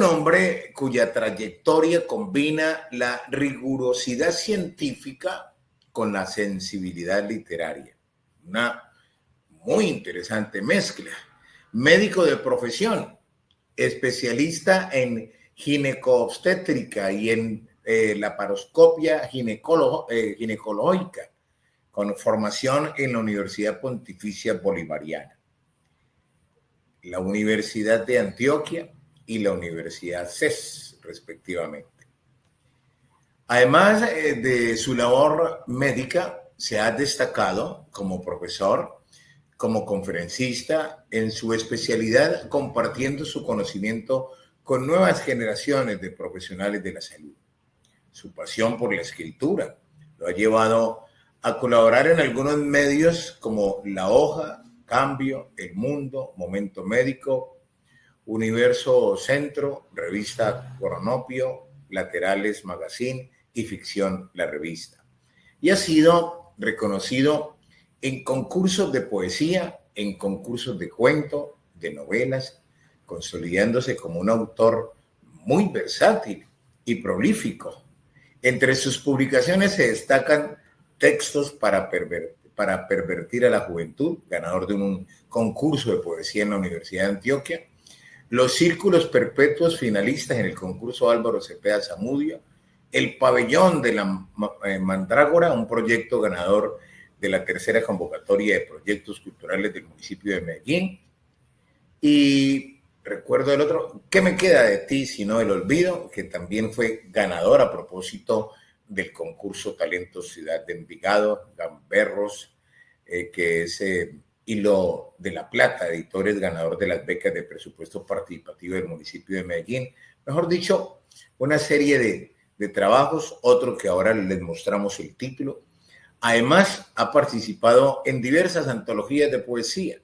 hombre cuya trayectoria combina la rigurosidad científica con la sensibilidad literaria. Una muy interesante mezcla. Médico de profesión, especialista en gineco-obstétrica y en laparoscopia ginecológica, con formación en la Universidad Pontificia Bolivariana, la Universidad de Antioquia y la Universidad CES, respectivamente. Además de su labor médica, se ha destacado como profesor, como conferencista en su especialidad, compartiendo su conocimiento con nuevas generaciones de profesionales de la salud. Su pasión por la escritura lo ha llevado a colaborar en algunos medios como La Hoja, Cambio, El Mundo, Momento Médico, Universo Centro, Revista Cronopio, Laterales Magazine y Ficción La Revista. Y ha sido reconocido en concursos de poesía, en concursos de cuento, de novelas, consolidándose como un autor muy versátil y prolífico. Entre sus publicaciones se destacan Textos para pervertir a la juventud, ganador de un concurso de poesía en la Universidad de Antioquia, Los Círculos Perpetuos, finalistas en el concurso Álvaro Cepeda Zamudio, El Pabellón de la Mandrágora, un proyecto ganador de la tercera convocatoria de proyectos culturales del municipio de Medellín. Y recuerdo el otro, ¿Qué me queda de ti si no el olvido?, que también fue ganador a propósito del concurso Talentos Ciudad de Envigado, Gamberros, que es Hilo de la Plata, editores, ganador de las becas de presupuesto participativo del municipio de Medellín. Mejor dicho, una serie de trabajos, otro que ahora les mostramos el título. Además, ha participado en diversas antologías de poesía,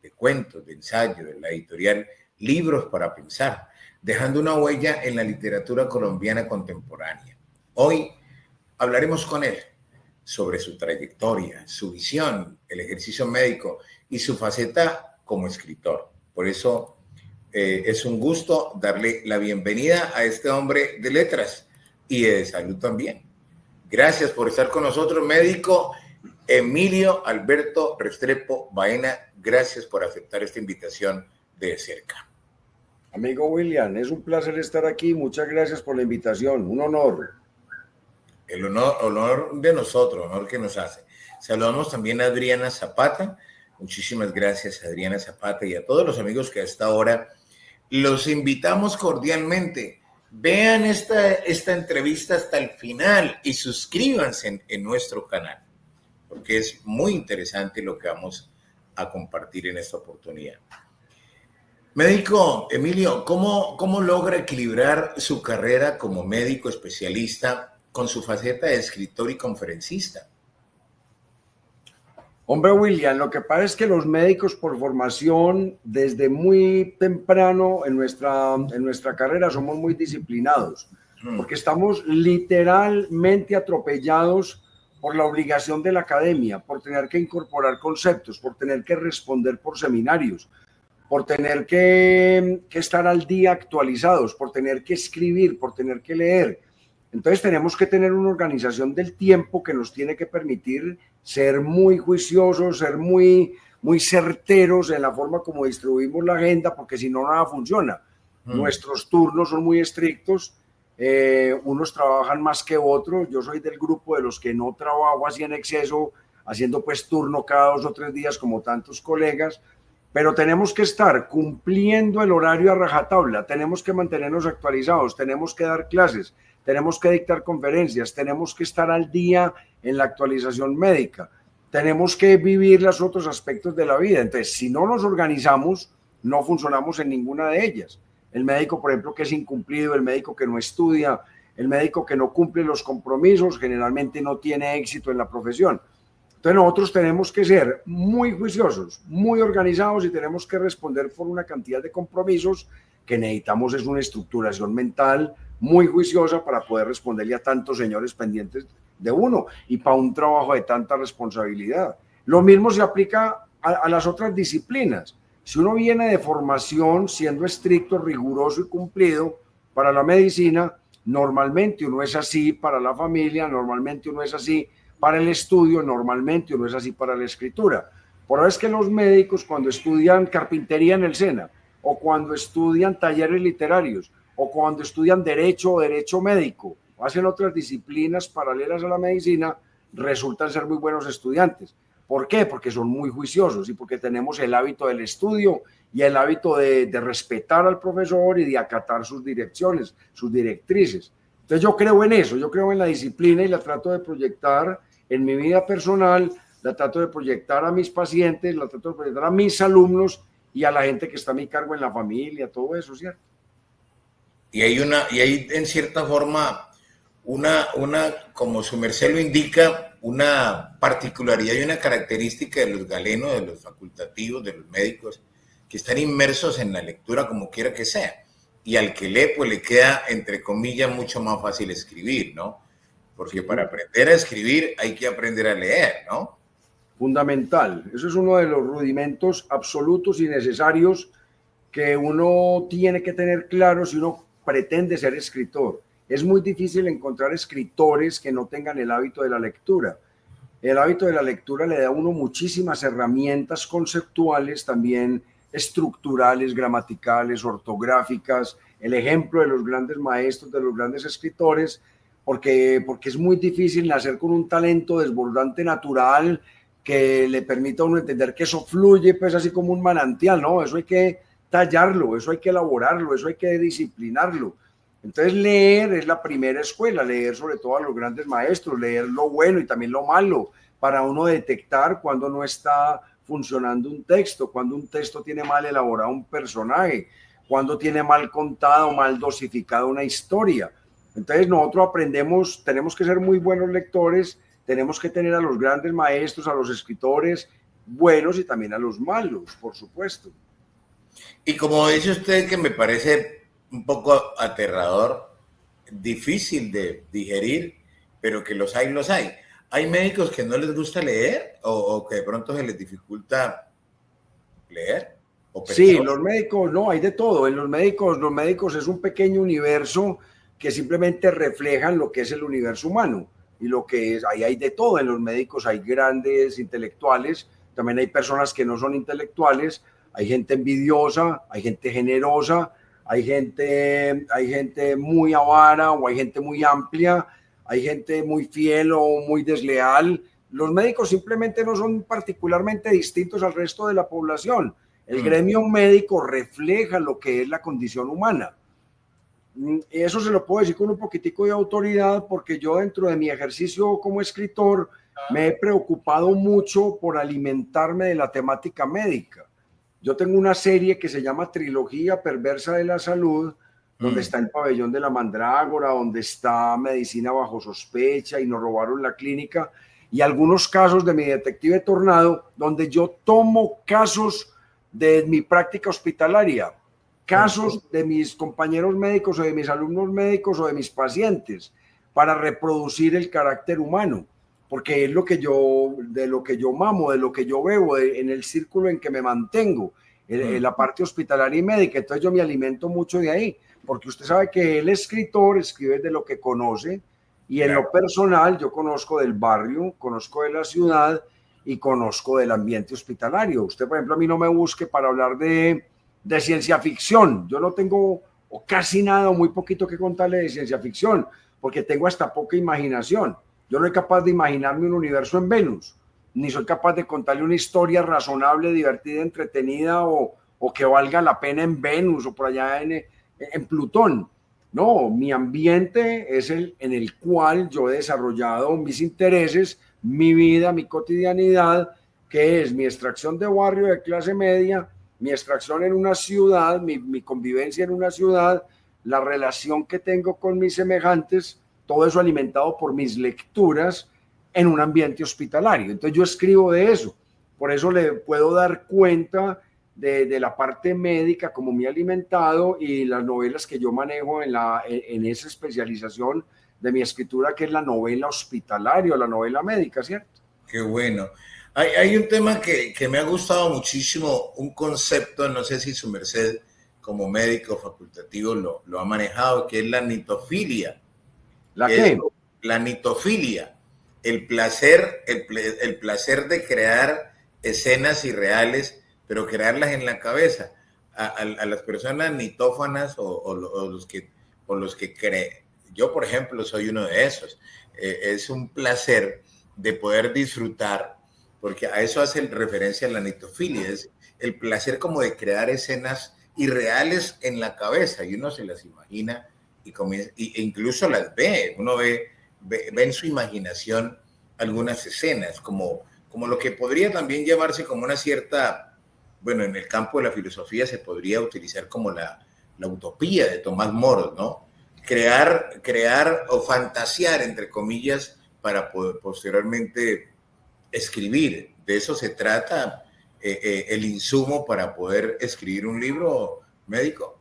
de cuentos, de ensayo, de la editorial Libros para Pensar, dejando una huella en la literatura colombiana contemporánea. Hoy hablaremos con él sobre su trayectoria, su visión, el ejercicio médico y su faceta como escritor. Por eso es un gusto darle la bienvenida a este hombre de letras y de salud también. Gracias por estar con nosotros, médico Emilio Alberto Restrepo Baena. Gracias por aceptar esta invitación de cerca. Amigo William, es un placer estar aquí. Muchas gracias por la invitación. Un honor. El honor de nosotros, honor que nos hace. Saludamos también a Adriana Zapata. Muchísimas gracias, Adriana Zapata, y a todos los amigos que a esta hora los invitamos cordialmente. Vean esta entrevista hasta el final y suscríbanse en nuestro canal, porque es muy interesante lo que vamos a compartir en esta oportunidad. Médico Emilio, ¿cómo logra equilibrar su carrera como médico especialista con su faceta de escritor y conferencista? Hombre, William, lo que pasa es que los médicos por formación, desde muy temprano en nuestra carrera, somos muy disciplinados, porque estamos literalmente atropellados por la obligación de la academia, por tener que incorporar conceptos, por tener que responder por seminarios, por tener que estar al día actualizados, por tener que escribir, por tener que leer. Entonces tenemos que tener una organización del tiempo que nos tiene que permitir ser muy juiciosos, ser muy certeros en la forma como distribuimos la agenda, porque si no, nada funciona. Nuestros turnos son muy estrictos, unos trabajan más que otros. Yo soy del grupo de los que no trabajo así en exceso, haciendo pues turno cada 2 o 3 días como tantos colegas, pero tenemos que estar cumpliendo el horario a rajatabla, tenemos que mantenernos actualizados, tenemos que dar clases, tenemos que dictar conferencias, tenemos que estar al día en la actualización médica, tenemos que vivir los otros aspectos de la vida. Entonces, si no nos organizamos, no funcionamos en ninguna de ellas. El médico, por ejemplo, que es incumplido, el médico que no estudia, el médico que no cumple los compromisos, generalmente no tiene éxito en la profesión. Entonces nosotros tenemos que ser muy juiciosos, muy organizados, y tenemos que responder por una cantidad de compromisos que necesitamos. Es una estructuración mental muy juiciosa para poder responderle a tantos señores pendientes de uno y para un trabajo de tanta responsabilidad. Lo mismo se aplica a las otras disciplinas. Si uno viene de formación siendo estricto, riguroso y cumplido para la medicina, normalmente uno es así para la familia, normalmente uno es así para el estudio, normalmente uno es así para la escritura. Por eso es que los médicos cuando estudian carpintería en el SENA, o cuando estudian talleres literarios, o cuando estudian derecho o derecho médico, o hacen otras disciplinas paralelas a la medicina, resultan ser muy buenos estudiantes. ¿Por qué? Porque son muy juiciosos y porque tenemos el hábito del estudio y el hábito de respetar al profesor y de acatar sus direcciones, sus directrices. Entonces yo creo en eso, yo creo en la disciplina y la trato de proyectar en mi vida personal, la trato de proyectar a mis pacientes, la trato de proyectar a mis alumnos y a la gente que está a mi cargo en la familia, todo eso, ¿cierto? Y hay en cierta forma como su merced lo indica, una particularidad y una característica de los galenos, de los facultativos, de los médicos, que están inmersos en la lectura como quiera que sea. Y al que lee, pues le queda, entre comillas, mucho más fácil escribir, ¿no? Porque para aprender a escribir hay que aprender a leer, ¿no? Fundamental. Eso es uno de los rudimentos absolutos y necesarios que uno tiene que tener claro si uno pretende ser escritor. Es muy difícil encontrar escritores que no tengan el hábito de la lectura. El hábito de la lectura le da a uno muchísimas herramientas conceptuales, también estructurales, gramaticales, ortográficas, el ejemplo de los grandes maestros, de los grandes escritores, porque es muy difícil nacer con un talento desbordante natural que le permita a uno entender que eso fluye, pues así como un manantial, ¿no? Eso hay que tallarlo, eso hay que elaborarlo, eso hay que disciplinarlo. Entonces leer es la primera escuela, leer sobre todo a los grandes maestros, leer lo bueno y también lo malo, para uno detectar cuando no está funcionando un texto, cuando un texto tiene mal elaborado un personaje, cuando tiene mal contada o mal dosificada una historia. Entonces nosotros aprendemos, tenemos que ser muy buenos lectores, tenemos que tener a los grandes maestros, a los escritores buenos y también a los malos, por supuesto. Y como dice usted, que me parece un poco aterrador, difícil de digerir, pero que los hay, los hay. ¿Hay médicos que no les gusta leer o que de pronto se les dificulta leer? Sí, los médicos, no, hay de todo. En los médicos es un pequeño universo que simplemente reflejan lo que es el universo humano y lo que es, ahí hay de todo. En los médicos hay grandes intelectuales, también hay personas que no son intelectuales, hay gente envidiosa, hay gente generosa, hay gente muy avara o hay gente muy amplia, hay gente muy fiel o muy desleal. Los médicos simplemente no son particularmente distintos al resto de la población. El gremio médico refleja lo que es la condición humana. Eso se lo puedo decir con un poquitico de autoridad porque yo dentro de mi ejercicio como escritor me he preocupado mucho por alimentarme de la temática médica. Yo tengo una serie que se llama Trilogía Perversa de la Salud, donde está el pabellón de la mandrágora, donde está Medicina bajo sospecha y nos robaron la clínica, y algunos casos de mi detective Tornado, donde yo tomo casos de mi práctica hospitalaria, casos de mis compañeros médicos o de mis alumnos médicos o de mis pacientes, para reproducir el carácter humano, porque es de lo que yo mamo, de lo que yo veo, en el círculo en que me mantengo, en la parte hospitalaria y médica. Entonces yo me alimento mucho de ahí, porque usted sabe que el escritor escribe de lo que conoce, y en lo personal yo conozco del barrio, conozco de la ciudad y conozco del ambiente hospitalario. Usted, por ejemplo, a mí no me busque para hablar de ciencia ficción. Yo no tengo o casi nada o muy poquito que contarle de ciencia ficción, porque tengo hasta poca imaginación. Yo no soy capaz de imaginarme un universo en Venus, ni soy capaz de contarle una historia razonable, divertida, entretenida o que valga la pena en Venus o por allá en Plutón. No, mi ambiente es el en el cual yo he desarrollado mis intereses, mi vida, mi cotidianidad, que es mi extracción de barrio de clase media, mi extracción en una ciudad, mi convivencia en una ciudad, la relación que tengo con mis semejantes, todo eso alimentado por mis lecturas en un ambiente hospitalario. Entonces yo escribo de eso, por eso le puedo dar cuenta de la parte médica, como me he alimentado, y las novelas que yo manejo en esa especialización de mi escritura, que es la novela hospitalaria, la novela médica, ¿cierto? Qué bueno. Hay un tema que me ha gustado muchísimo, un concepto, no sé si su merced como médico facultativo lo ha manejado, que es la nitofilia. ¿La Que es qué? la nitofilia, el placer de crear escenas irreales, pero crearlas en la cabeza. A las personas nitófanas o los que creen. Yo, por ejemplo, soy uno de esos. Es un placer de poder disfrutar, porque a eso hace referencia la nitofilia, es el placer como de crear escenas irreales en la cabeza y uno se las imagina y comienza, e incluso las ve, uno ve en su imaginación algunas escenas, como lo que podría también llevarse como una cierta, bueno, en el campo de la filosofía se podría utilizar como la utopía de Tomás Moro, ¿no? Crear o fantasear, entre comillas, para poder posteriormente escribir. De eso se trata el insumo para poder escribir un libro médico.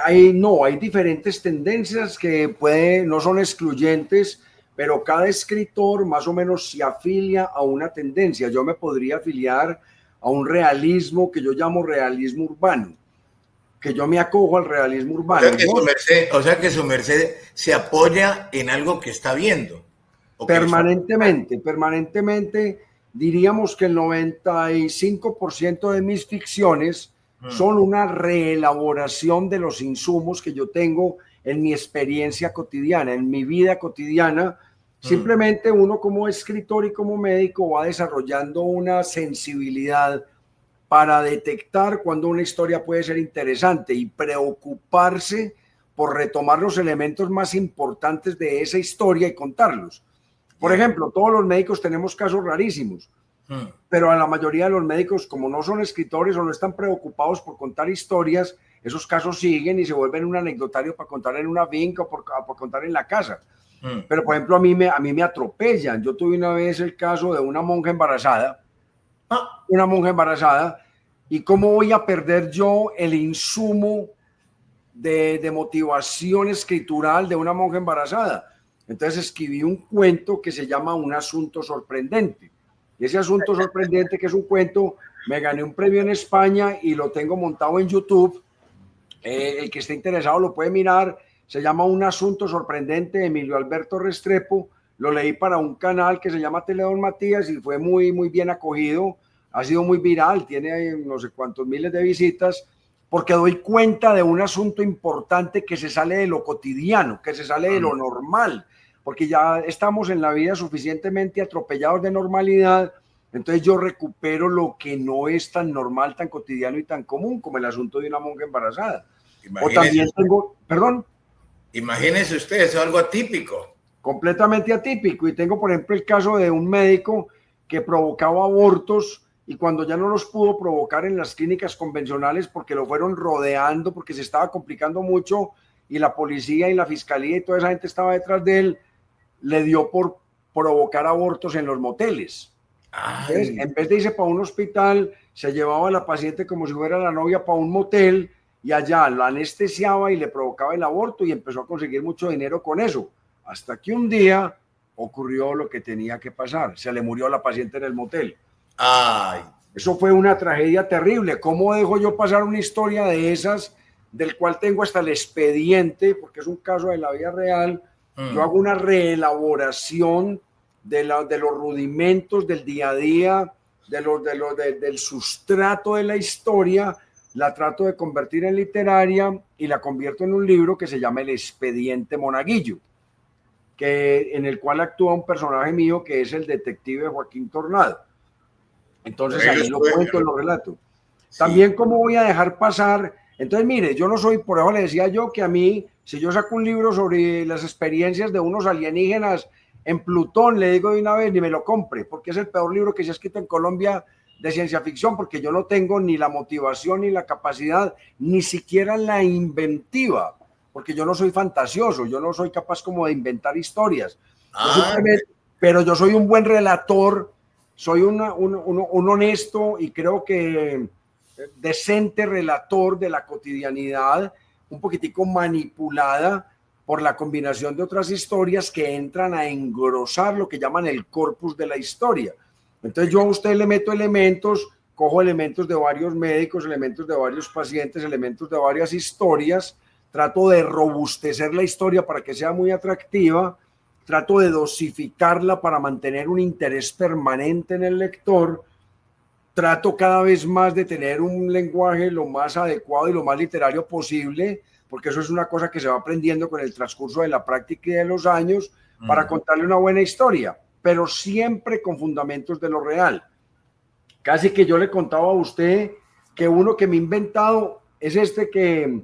Hay diferentes tendencias que no son excluyentes, pero cada escritor más o menos se afilia a una tendencia. Yo me podría afiliar a un realismo que yo llamo realismo urbano, que yo me acojo al realismo urbano. O sea que su merced se apoya en algo que está viendo. Permanentemente, diríamos que el 95% de mis ficciones son una reelaboración de los insumos que yo tengo en mi experiencia cotidiana, en mi vida cotidiana. Simplemente uno como escritor y como médico va desarrollando una sensibilidad para detectar cuando una historia puede ser interesante y preocuparse por retomar los elementos más importantes de esa historia y contarlos. Por ejemplo, todos los médicos tenemos casos rarísimos, pero a la mayoría de los médicos, como no son escritores o no están preocupados por contar historias, esos casos siguen y se vuelven un anecdotario para contar en una finca o para contar en la casa. Pero, por ejemplo, a mí me atropellan. Yo tuve una vez el caso de una monja embarazada, y cómo voy a perder yo el insumo de motivación escritural de una monja embarazada. Entonces escribí un cuento que se llama Un asunto sorprendente. Y ese asunto sorprendente, que es un cuento, me gané un premio en España y lo tengo montado en YouTube. El que esté interesado lo puede mirar. Se llama Un asunto sorprendente de Emilio Alberto Restrepo. Lo leí para un canal que se llama Teledón Matías y fue muy, muy bien acogido. Ha sido muy viral, tiene no sé cuántos miles de visitas, porque doy cuenta de un asunto importante que se sale de lo cotidiano, que se sale de lo normal, porque ya estamos en la vida suficientemente atropellados de normalidad. Entonces yo recupero lo que no es tan normal, tan cotidiano y tan común, como el asunto de una monja embarazada. O también tengo, perdón. Imagínese usted, eso es algo atípico. Completamente atípico. Y tengo, por ejemplo, el caso de un médico que provocaba abortos y cuando ya no los pudo provocar en las clínicas convencionales porque lo fueron rodeando, porque se estaba complicando mucho y la policía y la fiscalía y toda esa gente estaba detrás de él, le dio por provocar abortos en los moteles. Entonces, en vez de irse para un hospital, se llevaba a la paciente como si fuera la novia para un motel y allá la anestesiaba y le provocaba el aborto y empezó a conseguir mucho dinero con eso. Hasta que un día ocurrió lo que tenía que pasar. Se le murió la paciente en el motel. Eso fue una tragedia terrible. ¿Cómo dejo yo pasar una historia de esas, del cual tengo hasta el expediente, porque es un caso de la vida real? Yo hago una reelaboración de los rudimentos del día a día, del sustrato de la historia, la trato de convertir en literaria y la convierto en un libro que se llama El Expediente Monaguillo, en el cual actúa un personaje mío que es el detective Joaquín Tornado. Entonces ahí lo cuento, lo relato. Sí. También cómo voy a dejar pasar. Entonces, mire, yo no soy, por eso le decía yo que a mí, si yo saco un libro sobre las experiencias de unos alienígenas en Plutón, le digo de una vez, ni me lo compre, porque es el peor libro que se ha escrito en Colombia de ciencia ficción, porque yo no tengo ni la motivación, ni la capacidad, ni siquiera la inventiva, porque yo no soy fantasioso, yo no soy capaz como de inventar historias. Pero yo soy un buen relator, soy un honesto y creo que decente relator de la cotidianidad, un poquitico manipulada por la combinación de otras historias que entran a engrosar lo que llaman el corpus de la historia. Entonces yo a usted le meto elementos, cojo elementos de varios médicos, elementos de varios pacientes, elementos de varias historias, trato de robustecer la historia para que sea muy atractiva, trato de dosificarla para mantener un interés permanente en el lector, trato cada vez más de tener un lenguaje lo más adecuado y lo más literario posible, porque eso es una cosa que se va aprendiendo con el transcurso de la práctica y de los años, para contarle una buena historia, pero siempre con fundamentos de lo real. Casi que yo le contaba a usted que uno que me he inventado es este que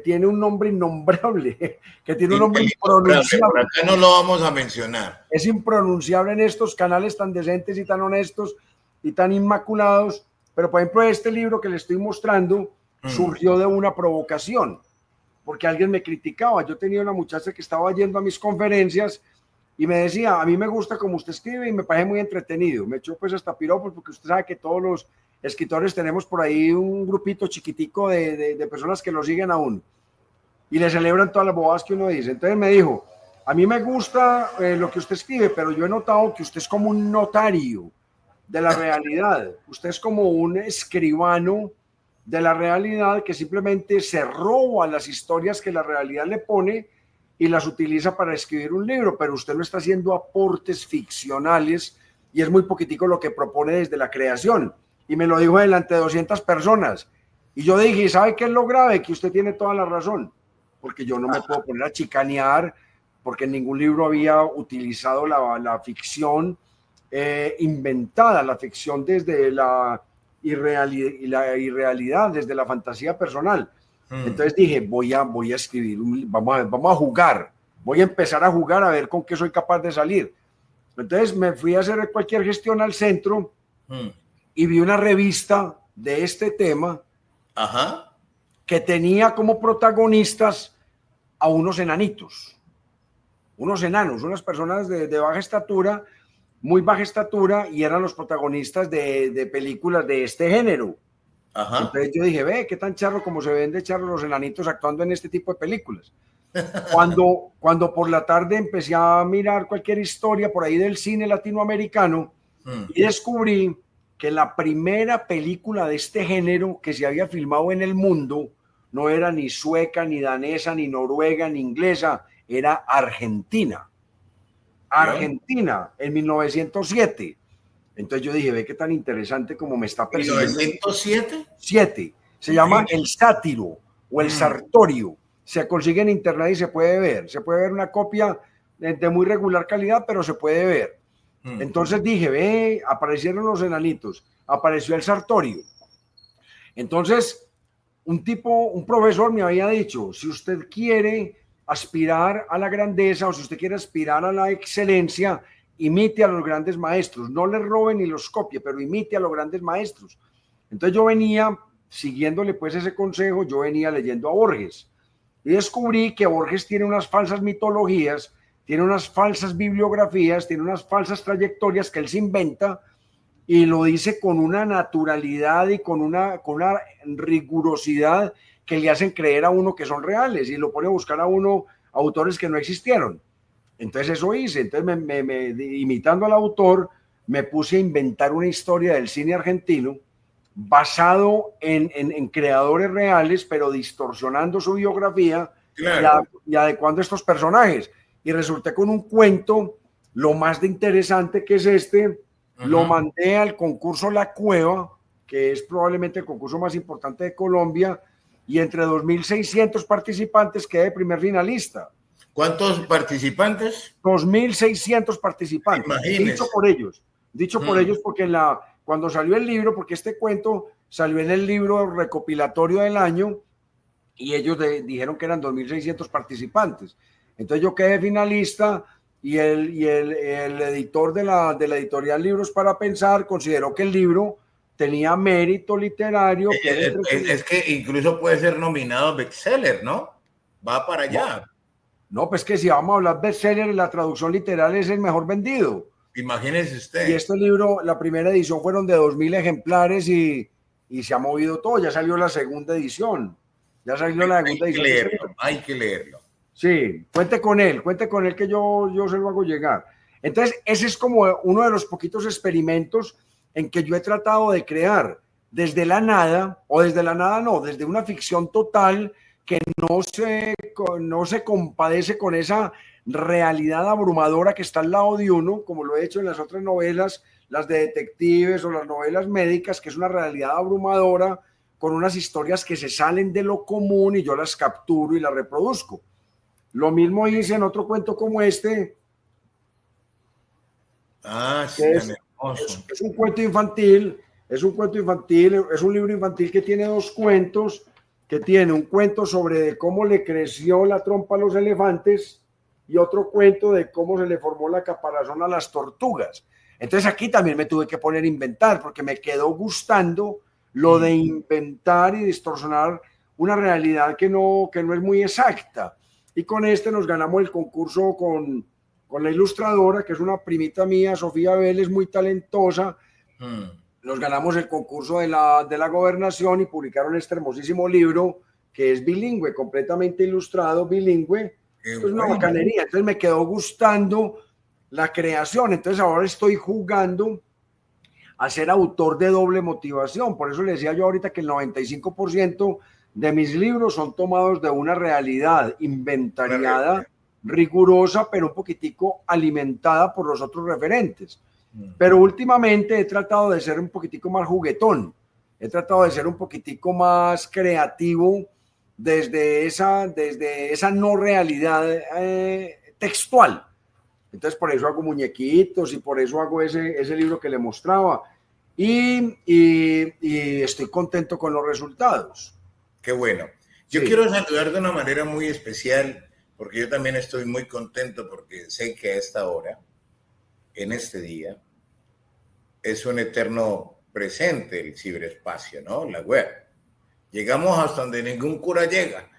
tiene un nombre innombrable, que tiene un nombre impronunciable. Por acá no lo vamos a mencionar. Es impronunciable en estos canales tan decentes y tan honestos y tan inmaculados, pero por ejemplo este libro que le estoy mostrando surgió de una provocación, porque alguien me criticaba. Yo tenía una muchacha que estaba yendo a mis conferencias y me decía, a mí me gusta como usted escribe y me parece muy entretenido. Me echó pues hasta piropos, porque usted sabe que todos los escritores tenemos por ahí un grupito chiquitico de personas que lo siguen aún y le celebran todas las bobadas que uno dice. Entonces me dijo, a mí me gusta lo que usted escribe, pero yo he notado que usted es como un notario de la realidad. Usted es como un escribano de la realidad que simplemente se roba las historias que la realidad le pone y las utiliza para escribir un libro, pero usted no está haciendo aportes ficcionales y es muy poquitico lo que propone desde la creación. Y me lo dijo delante de 200 personas. Y yo dije, ¿sabe qué es lo grave? Que usted tiene toda la razón, porque yo no me puedo poner a chicanear, porque en ningún libro había utilizado la ficción inventada, la ficción desde la irrealidad, desde la fantasía personal. Entonces dije, voy a escribir, vamos a jugar, voy a empezar a jugar a ver con qué soy capaz de salir. Entonces me fui a hacer cualquier gestión al centro y vi una revista de este tema que tenía como protagonistas a unos enanitos, unos enanos, unas personas de baja estatura, muy baja estatura, y eran los protagonistas de películas de este género. Entonces yo dije, ve, qué tan charro como se ven de charro los enanitos actuando en este tipo de películas. Cuando por la tarde empecé a mirar cualquier historia por ahí del cine latinoamericano y descubrí que la primera película de este género que se había filmado en el mundo no era ni sueca, ni danesa, ni noruega, ni inglesa, era argentina. Argentina, en 1907. Entonces yo dije, ve qué tan interesante como me está persiguiendo. ¿1907? 7. Se llama El Sátiro o El Sartorio. Se consigue en internet y se puede ver. Se puede ver una copia de muy regular calidad, pero se puede ver. Entonces dije, ve, aparecieron los enanitos, apareció El Sartorio. Entonces, un profesor me había dicho, si usted quiere aspirar a la grandeza o si usted quiere aspirar a la excelencia, imite a los grandes maestros, no le robe ni los copie, pero imite a los grandes maestros. Entonces yo venía, siguiéndole pues ese consejo, yo venía leyendo a Borges y descubrí que Borges tiene unas falsas mitologías, tiene unas falsas bibliografías, tiene unas falsas trayectorias que él se inventa y lo dice con una naturalidad y con una rigurosidad que le hacen creer a uno que son reales y lo pone a buscar a uno autores que no existieron. Entonces eso hice. Entonces imitando al autor me puse a inventar una historia del cine argentino basado en creadores reales, pero distorsionando su biografía, claro, y adecuando estos personajes. Y resulté con un cuento, lo más de interesante que es este. Lo mandé al concurso La Cueva, que es probablemente el concurso más importante de Colombia, y entre 2.600 participantes quedé primer finalista. ¿Cuántos participantes? 2.600 participantes. Imagínese. Dicho por ellos porque cuando salió el libro, porque este cuento salió en el libro recopilatorio del año y ellos dijeron que eran 2.600 participantes. Entonces yo quedé finalista y el editor de la editorial Libros para Pensar consideró que el libro tenía mérito literario. Es que incluso puede ser nominado bestseller, ¿no? Va para allá. No, pues que si vamos a hablar bestseller, la traducción literal es el mejor vendido. Imagínese usted. Y este libro, la primera edición fueron de 2.000 ejemplares y se ha movido todo. Ya salió la segunda edición. Ya salió la segunda edición. Hay que leerlo. Sí, cuente con él que yo se lo hago llegar. Entonces, ese es como uno de los poquitos experimentos en que yo he tratado de crear desde la nada, o desde la nada no, desde una ficción total que no se compadece con esa realidad abrumadora que está al lado de uno, como lo he hecho en las otras novelas, las de detectives o las novelas médicas, que es una realidad abrumadora con unas historias que se salen de lo común y yo las capturo y las reproduzco. Lo mismo hice en otro cuento como este. Sí, tan hermoso. Es un cuento infantil, es un libro infantil que tiene dos cuentos, que tiene un cuento sobre cómo le creció la trompa a los elefantes y otro cuento de cómo se le formó la caparazón a las tortugas. Entonces aquí también me tuve que poner a inventar porque me quedó gustando lo de inventar y distorsionar una realidad que no es muy exacta. Y con este nos ganamos el concurso con la ilustradora, que es una primita mía, Sofía Vélez, muy talentosa. Nos ganamos el concurso de la gobernación y publicaron este hermosísimo libro que es bilingüe, completamente ilustrado, bilingüe. Es una bacanería. Entonces me quedó gustando la creación. Entonces ahora estoy jugando a ser autor de doble motivación. Por eso le decía yo ahorita que el 95% de mis libros son tomados de una realidad inventariada, rigurosa, pero un poquitico alimentada por los otros referentes. Pero últimamente he tratado de ser un poquitico más juguetón, he tratado de ser un poquitico más creativo desde esa no realidad textual. Entonces por eso hago muñequitos y por eso hago ese libro que le mostraba y estoy contento con los resultados. Qué bueno. Yo quiero saludar de una manera muy especial porque yo también estoy muy contento porque sé que a esta hora, en este día, es un eterno presente el ciberespacio, ¿no? La web. Llegamos hasta donde ningún cura llega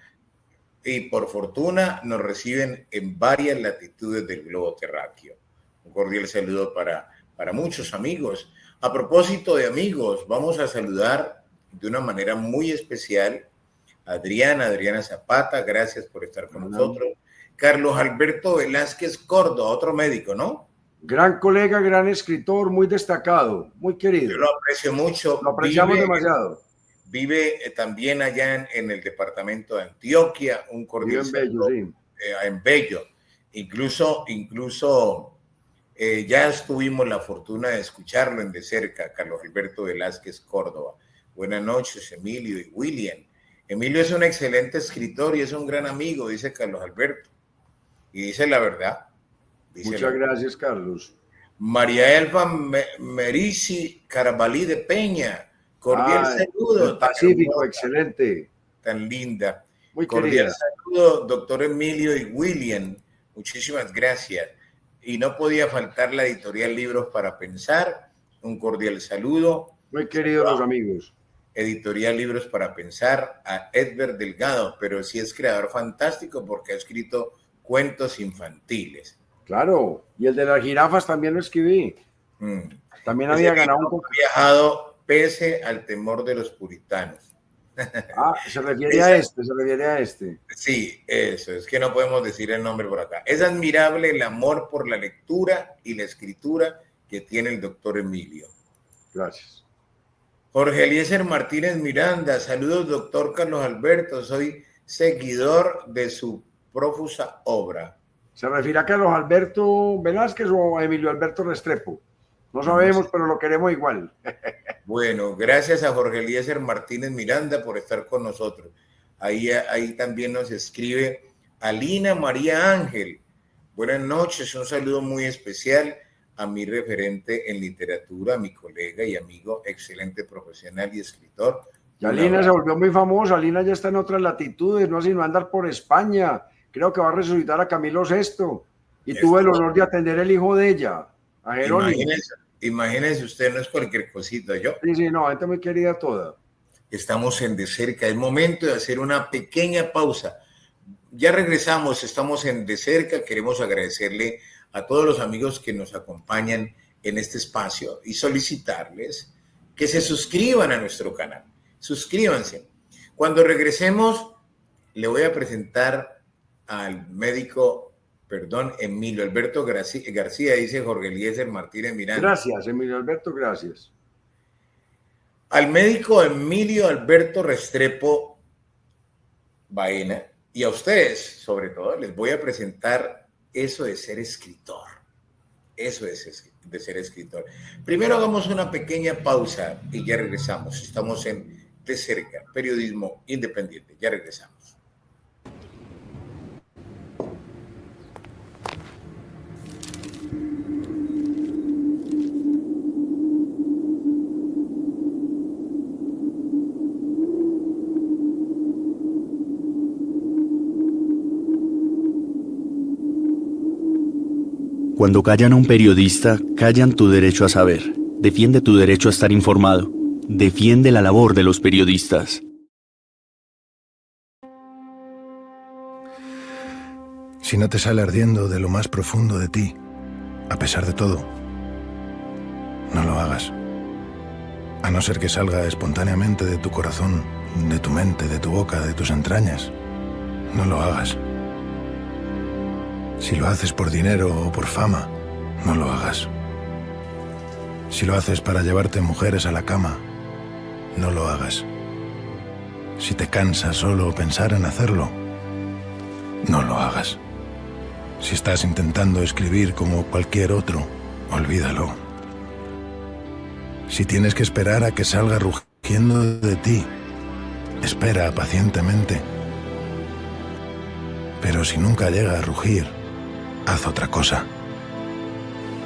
y por fortuna nos reciben en varias latitudes del globo terráqueo. Un cordial saludo para muchos amigos. A propósito de amigos, vamos a saludar de una manera muy especial a Adriana Zapata, gracias por estar con nosotros. Carlos Alberto Velázquez Córdoba, otro médico, ¿no? Gran colega, gran escritor, muy destacado, muy querido. Yo lo aprecio mucho. Lo apreciamos demasiado. Vive también allá en el departamento de Antioquia, un cordial saludo. En Bello. Incluso ya tuvimos la fortuna de escucharlo de cerca, Carlos Alberto Velázquez Córdoba. Buenas noches, Emilio y William. Emilio es un excelente escritor y es un gran amigo, dice Carlos Alberto. Y dice la verdad. Muchas gracias, Carlos. María Elba Merici Carabalí de Peña. Cordial saludo. Pacífico, excelente. Tan linda. Muy cordial querida. Saludo, doctor Emilio y William. Muchísimas gracias. Y no podía faltar la editorial Libros para Pensar. Un cordial saludo. Muy queridos los amigos. Editorial Libros para Pensar a Edgar Delgado, pero sí es creador fantástico porque ha escrito cuentos infantiles. Claro, y el de las jirafas también lo escribí. También había ganado un poco. Viajado pese al temor de los puritanos. Se refiere a este. Sí, eso, es que no podemos decir el nombre por acá. Es admirable el amor por la lectura y la escritura que tiene el doctor Emilio. Gracias. Jorge Eliezer Martínez Miranda, saludos doctor Carlos Alberto, soy seguidor de su profusa obra. ¿Se refiere a Carlos Alberto Velázquez o a Emilio Alberto Restrepo? No sabemos, pero lo queremos igual. Bueno, gracias a Jorge Eliezer Martínez Miranda por estar con nosotros. Ahí también nos escribe Alina María Ángel. Buenas noches, un saludo muy especial a mi referente en literatura, a mi colega y amigo, excelente profesional y escritor. Y Alina se volvió muy famosa, Alina ya está en otras latitudes, no sino andar por España. Creo que va a resucitar a Camilo VI. Y tuve el honor de atender el hijo de ella, a Jerónimo. Imagínese usted, no es cualquier cosita, yo. Sí, no, gente muy querida toda. Estamos en De Cerca, es momento de hacer una pequeña pausa. Ya regresamos, estamos en De Cerca, queremos agradecerle a todos los amigos que nos acompañan en este espacio y solicitarles que se suscriban a nuestro canal. Suscríbanse. Cuando regresemos, le voy a presentar al médico Perdón, Emilio Alberto García, dice Jorge Eliezer Martínez Miranda. Gracias, Emilio Alberto, gracias. Al médico Emilio Alberto Restrepo Baena y a ustedes, sobre todo, les voy a presentar eso de ser escritor. Eso es de ser escritor. Primero hagamos una pequeña pausa y ya regresamos. Estamos en De Cerca, periodismo independiente. Ya regresamos. Cuando callan a un periodista, callan tu derecho a saber. Defiende tu derecho a estar informado. Defiende la labor de los periodistas. Si no te sale ardiendo de lo más profundo de ti, a pesar de todo, no lo hagas. A no ser que salga espontáneamente de tu corazón, de tu mente, de tu boca, de tus entrañas, no lo hagas. Si lo haces por dinero o por fama, no lo hagas. Si lo haces para llevarte mujeres a la cama, no lo hagas. Si te cansa solo pensar en hacerlo, no lo hagas. Si estás intentando escribir como cualquier otro, olvídalo. Si tienes que esperar a que salga rugiendo de ti, espera pacientemente. Pero si nunca llega a rugir, haz otra cosa.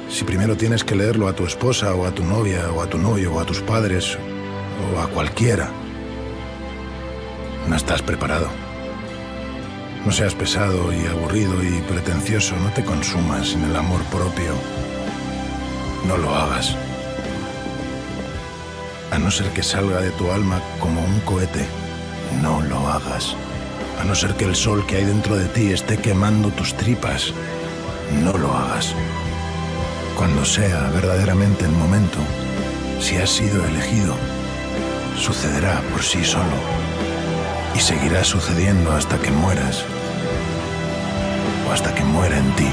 Si primero tienes que leerlo a tu esposa o a tu novia o a tu novio o a tus padres o a cualquiera, no estás preparado. No seas pesado y aburrido y pretencioso, no te consumas en el amor propio. No lo hagas. A no ser que salga de tu alma como un cohete, no lo hagas. A no ser que el sol que hay dentro de ti esté quemando tus tripas, no lo hagas. Cuando sea verdaderamente el momento, si has sido elegido, sucederá por sí solo y seguirá sucediendo hasta que mueras o hasta que muera en ti.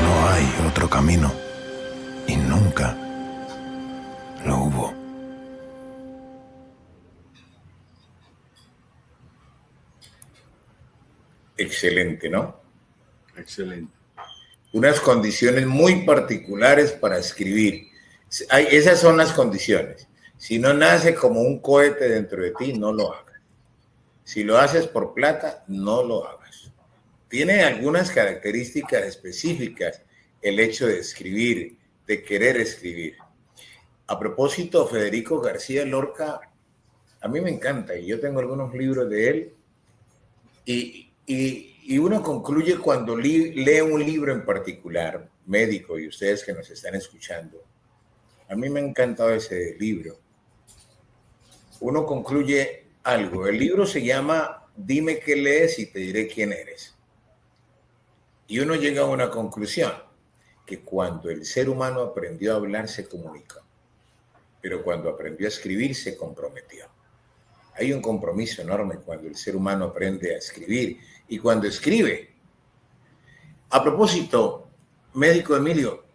No hay otro camino y nunca lo hubo. Excelente, ¿no? Excelente. Unas condiciones muy particulares para escribir. Esas son las condiciones. Si no nace como un cohete dentro de ti, no lo hagas. Si lo haces por plata, no lo hagas. Tiene algunas características específicas el hecho de escribir, de querer escribir. A propósito, Federico García Lorca, a mí me encanta y yo tengo algunos libros de él y uno concluye cuando lee un libro en particular, médico, y ustedes que nos están escuchando, a mí me ha encantado ese libro. Uno concluye algo. El libro se llama Dime qué lees y te diré quién eres. Y uno llega a una conclusión, que cuando el ser humano aprendió a hablar se comunicó, pero cuando aprendió a escribir se comprometió. Hay un compromiso enorme cuando el ser humano aprende a escribir y cuando escribe. A propósito, médico Emilio,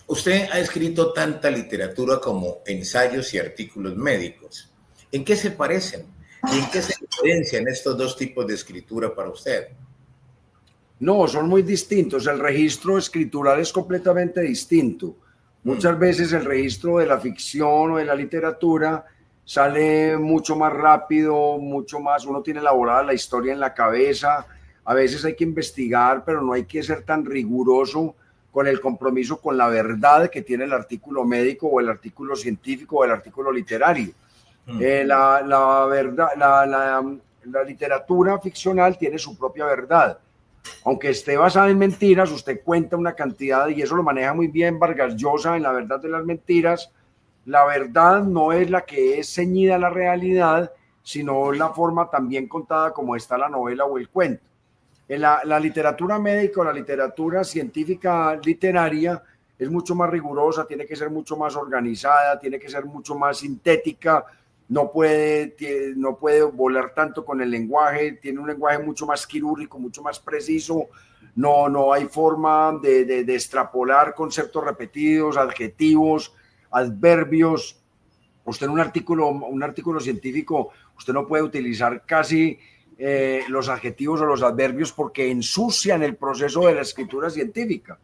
usted ha escrito tanta literatura como ensayos y artículos médicos. ¿En qué se parecen? ¿Y en qué se diferencian estos dos tipos de escritura para usted? No, son muy distintos. El registro escritural es completamente distinto. Muchas veces el registro de la ficción o de la literatura sale mucho más rápido, mucho más, uno tiene elaborada la historia en la cabeza, a veces hay que investigar, pero no hay que ser tan riguroso con el compromiso con la verdad que tiene el artículo médico o el artículo científico o el artículo literario. La verdad, la literatura ficcional tiene su propia verdad. Aunque esté basada en mentiras, usted cuenta una cantidad, y eso lo maneja muy bien Vargas Llosa en La verdad de las mentiras. La verdad no es la que es ceñida a la realidad, sino la forma también contada como está la novela o el cuento. En la literatura médica o la literatura científica literaria es mucho más rigurosa, tiene que ser mucho más organizada, tiene que ser mucho más sintética, no puede volar tanto con el lenguaje, tiene un lenguaje mucho más quirúrgico, mucho más preciso, no hay forma de extrapolar conceptos repetidos, adjetivos, adverbios. Usted en un artículo científico, usted no puede utilizar casi los adjetivos o los adverbios porque ensucian el proceso de la escritura científica.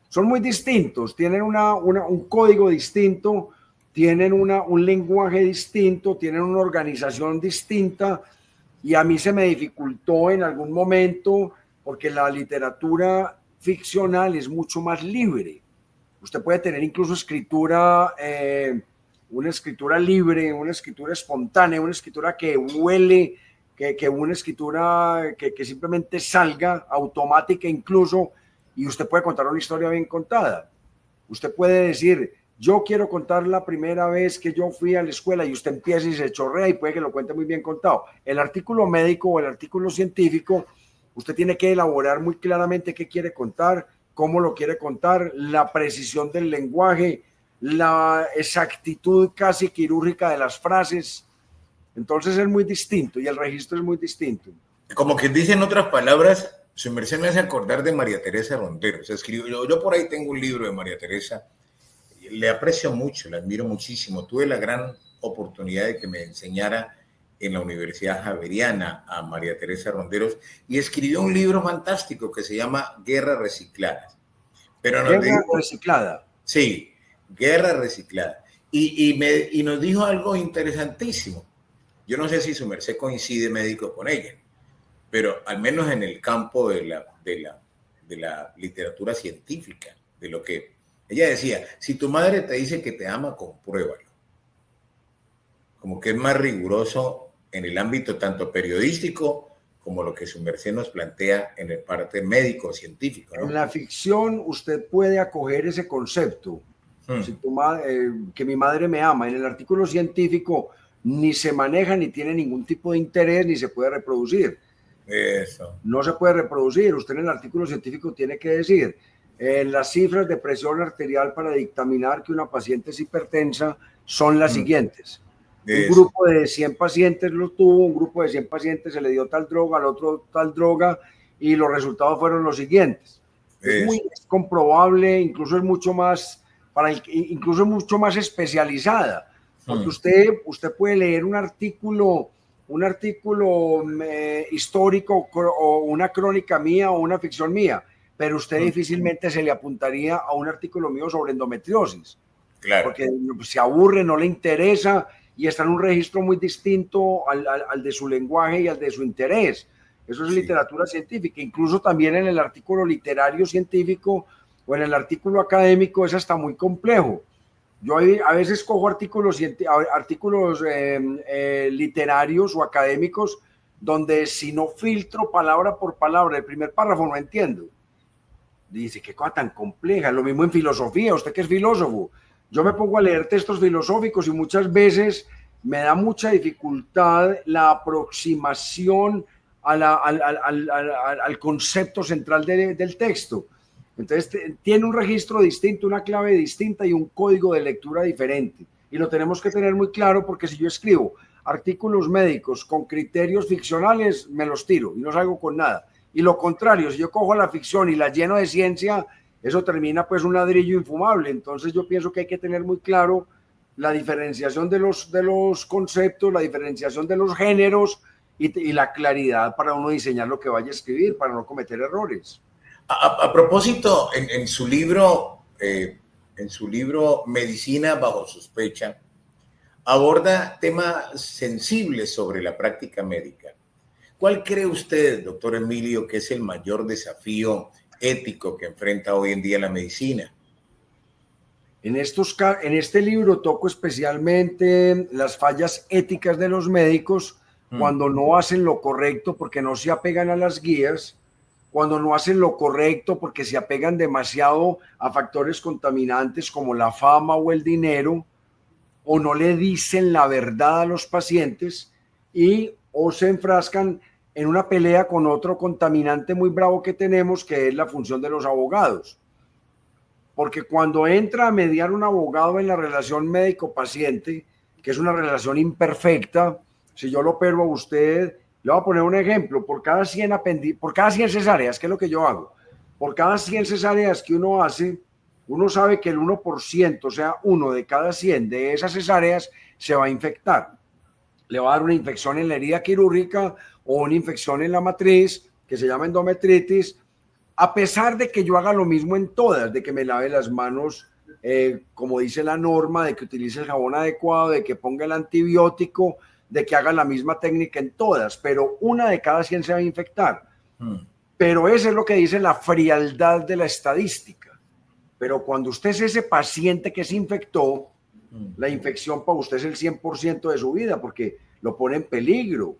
Son muy distintos, tienen un código distinto, tienen un lenguaje distinto, tienen una organización distinta, y a mí se me dificultó en algún momento porque la literatura ficcional es mucho más libre. Usted puede tener incluso una escritura libre, una escritura espontánea, una escritura que huele, que una escritura que simplemente salga, automática incluso, y usted puede contar una historia bien contada. Usted puede decir, yo quiero contar la primera vez que yo fui a la escuela, y usted empieza y se chorrea y puede que lo cuente muy bien contado. El artículo médico o el artículo científico, usted tiene que elaborar muy claramente qué quiere contar, cómo lo quiere contar, la precisión del lenguaje, la exactitud casi quirúrgica de las frases. Entonces es muy distinto y el registro es muy distinto. Como que dice en otras palabras, su merced me hace acordar de María Teresa Rondero. O sea, yo por ahí tengo un libro de María Teresa, le aprecio mucho, le admiro muchísimo. Tuve la gran oportunidad de que me enseñara en la Universidad Javeriana a María Teresa Ronderos, y escribió un libro fantástico que se llama Guerra Reciclada. Pero Guerra Reciclada. Sí, Guerra Reciclada. Y nos dijo algo interesantísimo. Yo no sé si su merced coincide, médico, con ella, pero al menos en el campo de la literatura científica, de lo que ella decía, si tu madre te dice que te ama, compruébalo. Como que es más riguroso en el ámbito tanto periodístico como lo que su merced nos plantea en el parte médico-científico, ¿no? En la ficción usted puede acoger ese concepto, si que mi madre me ama. En el artículo científico ni se maneja, ni tiene ningún tipo de interés, ni se puede reproducir. Eso. No se puede reproducir. Usted en el artículo científico tiene que decir las cifras de presión arterial para dictaminar que una paciente es hipertensa son las siguientes. Un grupo de 100 pacientes lo tuvo, un grupo de 100 pacientes se le dio tal droga, al otro tal droga, y los resultados fueron los siguientes. Es comprobable, incluso es mucho más especializada, porque usted puede leer un artículo histórico o una crónica mía o una ficción mía, pero usted difícilmente se le apuntaría a un artículo mío sobre endometriosis. Claro. Porque se aburre, no le interesa, y está en un registro muy distinto al de su lenguaje y al de su interés. Eso es literatura científica. Incluso también en el artículo literario científico o en el artículo académico es hasta muy complejo. Yo a veces cojo artículos literarios o académicos donde si no filtro palabra por palabra el primer párrafo no entiendo. Dice, qué cosa tan compleja. Lo mismo en filosofía, usted que es filósofo. Yo me pongo a leer textos filosóficos y muchas veces me da mucha dificultad la aproximación al concepto central del texto. Entonces tiene un registro distinto, una clave distinta y un código de lectura diferente. Y lo tenemos que tener muy claro, porque si yo escribo artículos médicos con criterios ficcionales, me los tiro y no salgo con nada. Y lo contrario, si yo cojo la ficción y la lleno de ciencia, eso termina pues un ladrillo infumable. Entonces yo pienso que hay que tener muy claro la diferenciación de los conceptos, la diferenciación de los géneros y la claridad para uno diseñar lo que vaya a escribir, para no cometer errores. A propósito, en su libro Medicina bajo sospecha, aborda temas sensibles sobre la práctica médica. ¿Cuál cree usted, doctor Emilio, que es el mayor desafío ético que enfrenta hoy en día la medicina? En este libro toco especialmente las fallas éticas de los médicos cuando no hacen lo correcto porque no se apegan a las guías, cuando no hacen lo correcto porque se apegan demasiado a factores contaminantes como la fama o el dinero, o no le dicen la verdad a los pacientes o se enfrascan en una pelea con otro contaminante muy bravo que tenemos, que es la función de los abogados. Porque cuando entra a mediar un abogado en la relación médico-paciente, que es una relación imperfecta. Si yo lo opero a usted, le voy a poner un ejemplo, por cada 100 cesáreas, ¿qué es lo que yo hago? Por cada 100 cesáreas que uno hace, uno sabe que el 1%, o sea, 1 de cada 100 de esas cesáreas se va a infectar. Le va a dar una infección en la herida quirúrgica o una infección en la matriz, que se llama endometritis, a pesar de que yo haga lo mismo en todas, de que me lave las manos, como dice la norma, de que utilice el jabón adecuado, de que ponga el antibiótico, de que haga la misma técnica en todas, pero 1 de cada 100 se va a infectar. Pero eso es lo que dice la frialdad de la estadística. Pero cuando usted es ese paciente que se infectó, la infección para usted es el 100% de su vida, porque lo pone en peligro.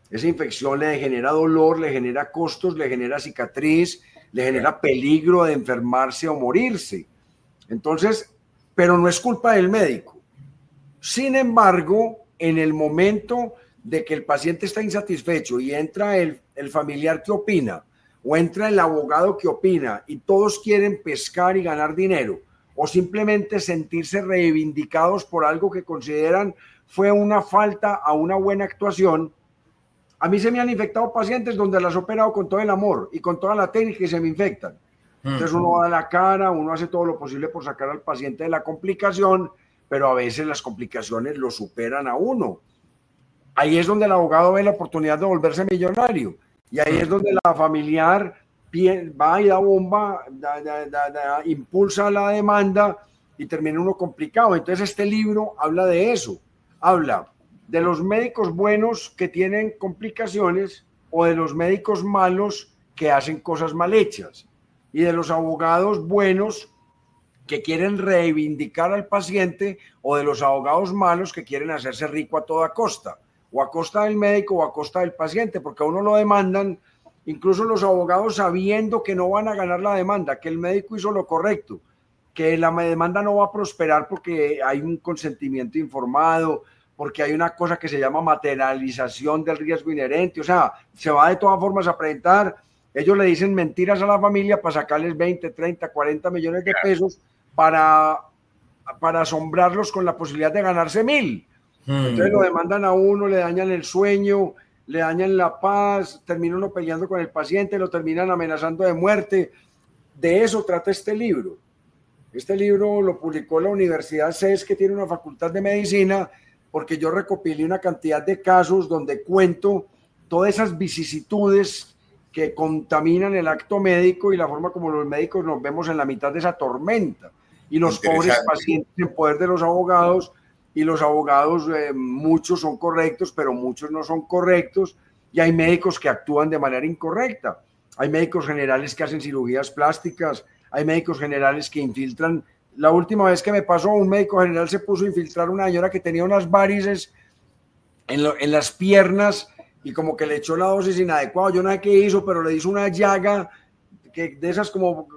Esa infección le genera dolor, le genera costos, le genera cicatriz, le genera peligro de enfermarse o morirse. Entonces, pero no es culpa del médico. Sin embargo, en el momento de que el paciente está insatisfecho y entra el familiar que opina, o entra el abogado que opina, y todos quieren pescar y ganar dinero, o simplemente sentirse reivindicados por algo que consideran fue una falta a una buena actuación. A mí se me han infectado pacientes donde las he operado con todo el amor y con toda la técnica y se me infectan. Entonces uno da la cara, uno hace todo lo posible por sacar al paciente de la complicación, pero a veces las complicaciones lo superan a uno. Ahí es donde el abogado ve la oportunidad de volverse millonario, y ahí es donde la familiar va y da bomba, impulsa la demanda y termina uno complicado. Entonces este libro habla de eso, habla de los médicos buenos que tienen complicaciones o de los médicos malos que hacen cosas mal hechas, y de los abogados buenos que quieren reivindicar al paciente, o de los abogados malos que quieren hacerse rico a toda costa, o a costa del médico o a costa del paciente, porque a uno lo demandan, incluso los abogados sabiendo que no van a ganar la demanda, que el médico hizo lo correcto, que la demanda no va a prosperar porque hay un consentimiento informado, porque hay una cosa que se llama materialización del riesgo inherente, o sea, se va de todas formas a presentar. Ellos le dicen mentiras a la familia para sacarles 20, 30, 40 millones de pesos para asombrarlos con la posibilidad de ganarse 1.000. Entonces lo demandan a uno, le dañan el sueño, le dañan la paz, termina uno peleando con el paciente, lo terminan amenazando de muerte. De eso trata este libro. Este libro lo publicó la Universidad CES, que tiene una facultad de medicina, porque yo recopilé una cantidad de casos donde cuento todas esas vicisitudes que contaminan el acto médico y la forma como los médicos nos vemos en la mitad de esa tormenta, y los pobres pacientes en poder de los abogados, y los abogados muchos son correctos, pero muchos no son correctos, y hay médicos que actúan de manera incorrecta. Hay médicos generales que hacen cirugías plásticas, hay médicos generales que infiltran. La última vez que me pasó, un médico general se puso a infiltrar a una señora que tenía unas varices en las piernas, y como que le echó la dosis inadecuada. Yo no sé qué hizo, pero le hizo una llaga que de esas como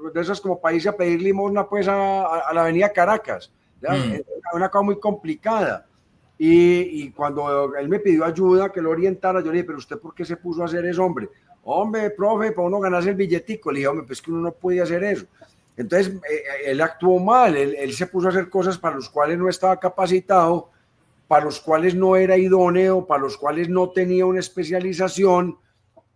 para irse a pedir limosna pues a la avenida Caracas. Una cosa muy complicada. Y cuando él me pidió ayuda, que lo orientara, yo le dije, pero ¿usted por qué se puso a hacer eso, hombre? Hombre, profe, para uno ganarse el billetico. Le dije, hombre, pues que uno no puede hacer eso. Entonces, él actuó mal, él se puso a hacer cosas para los cuales no estaba capacitado, para los cuales no era idóneo, para los cuales no tenía una especialización,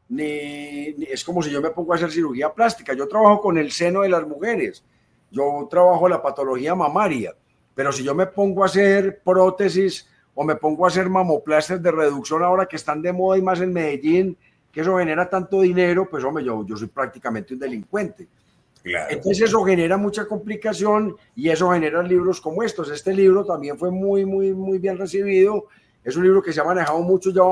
ni es como si yo me pongo a hacer cirugía plástica. Yo trabajo con el seno de las mujeres, yo trabajo la patología mamaria, pero si yo me pongo a hacer prótesis o me pongo a hacer mamoplastias de reducción ahora que están de moda y más en Medellín, que eso genera tanto dinero, pues hombre, yo soy prácticamente un delincuente. Claro. Entonces eso genera mucha complicación y eso genera libros como estos. Este libro también fue muy, muy, muy bien recibido. Es un libro que se ha manejado mucho, ya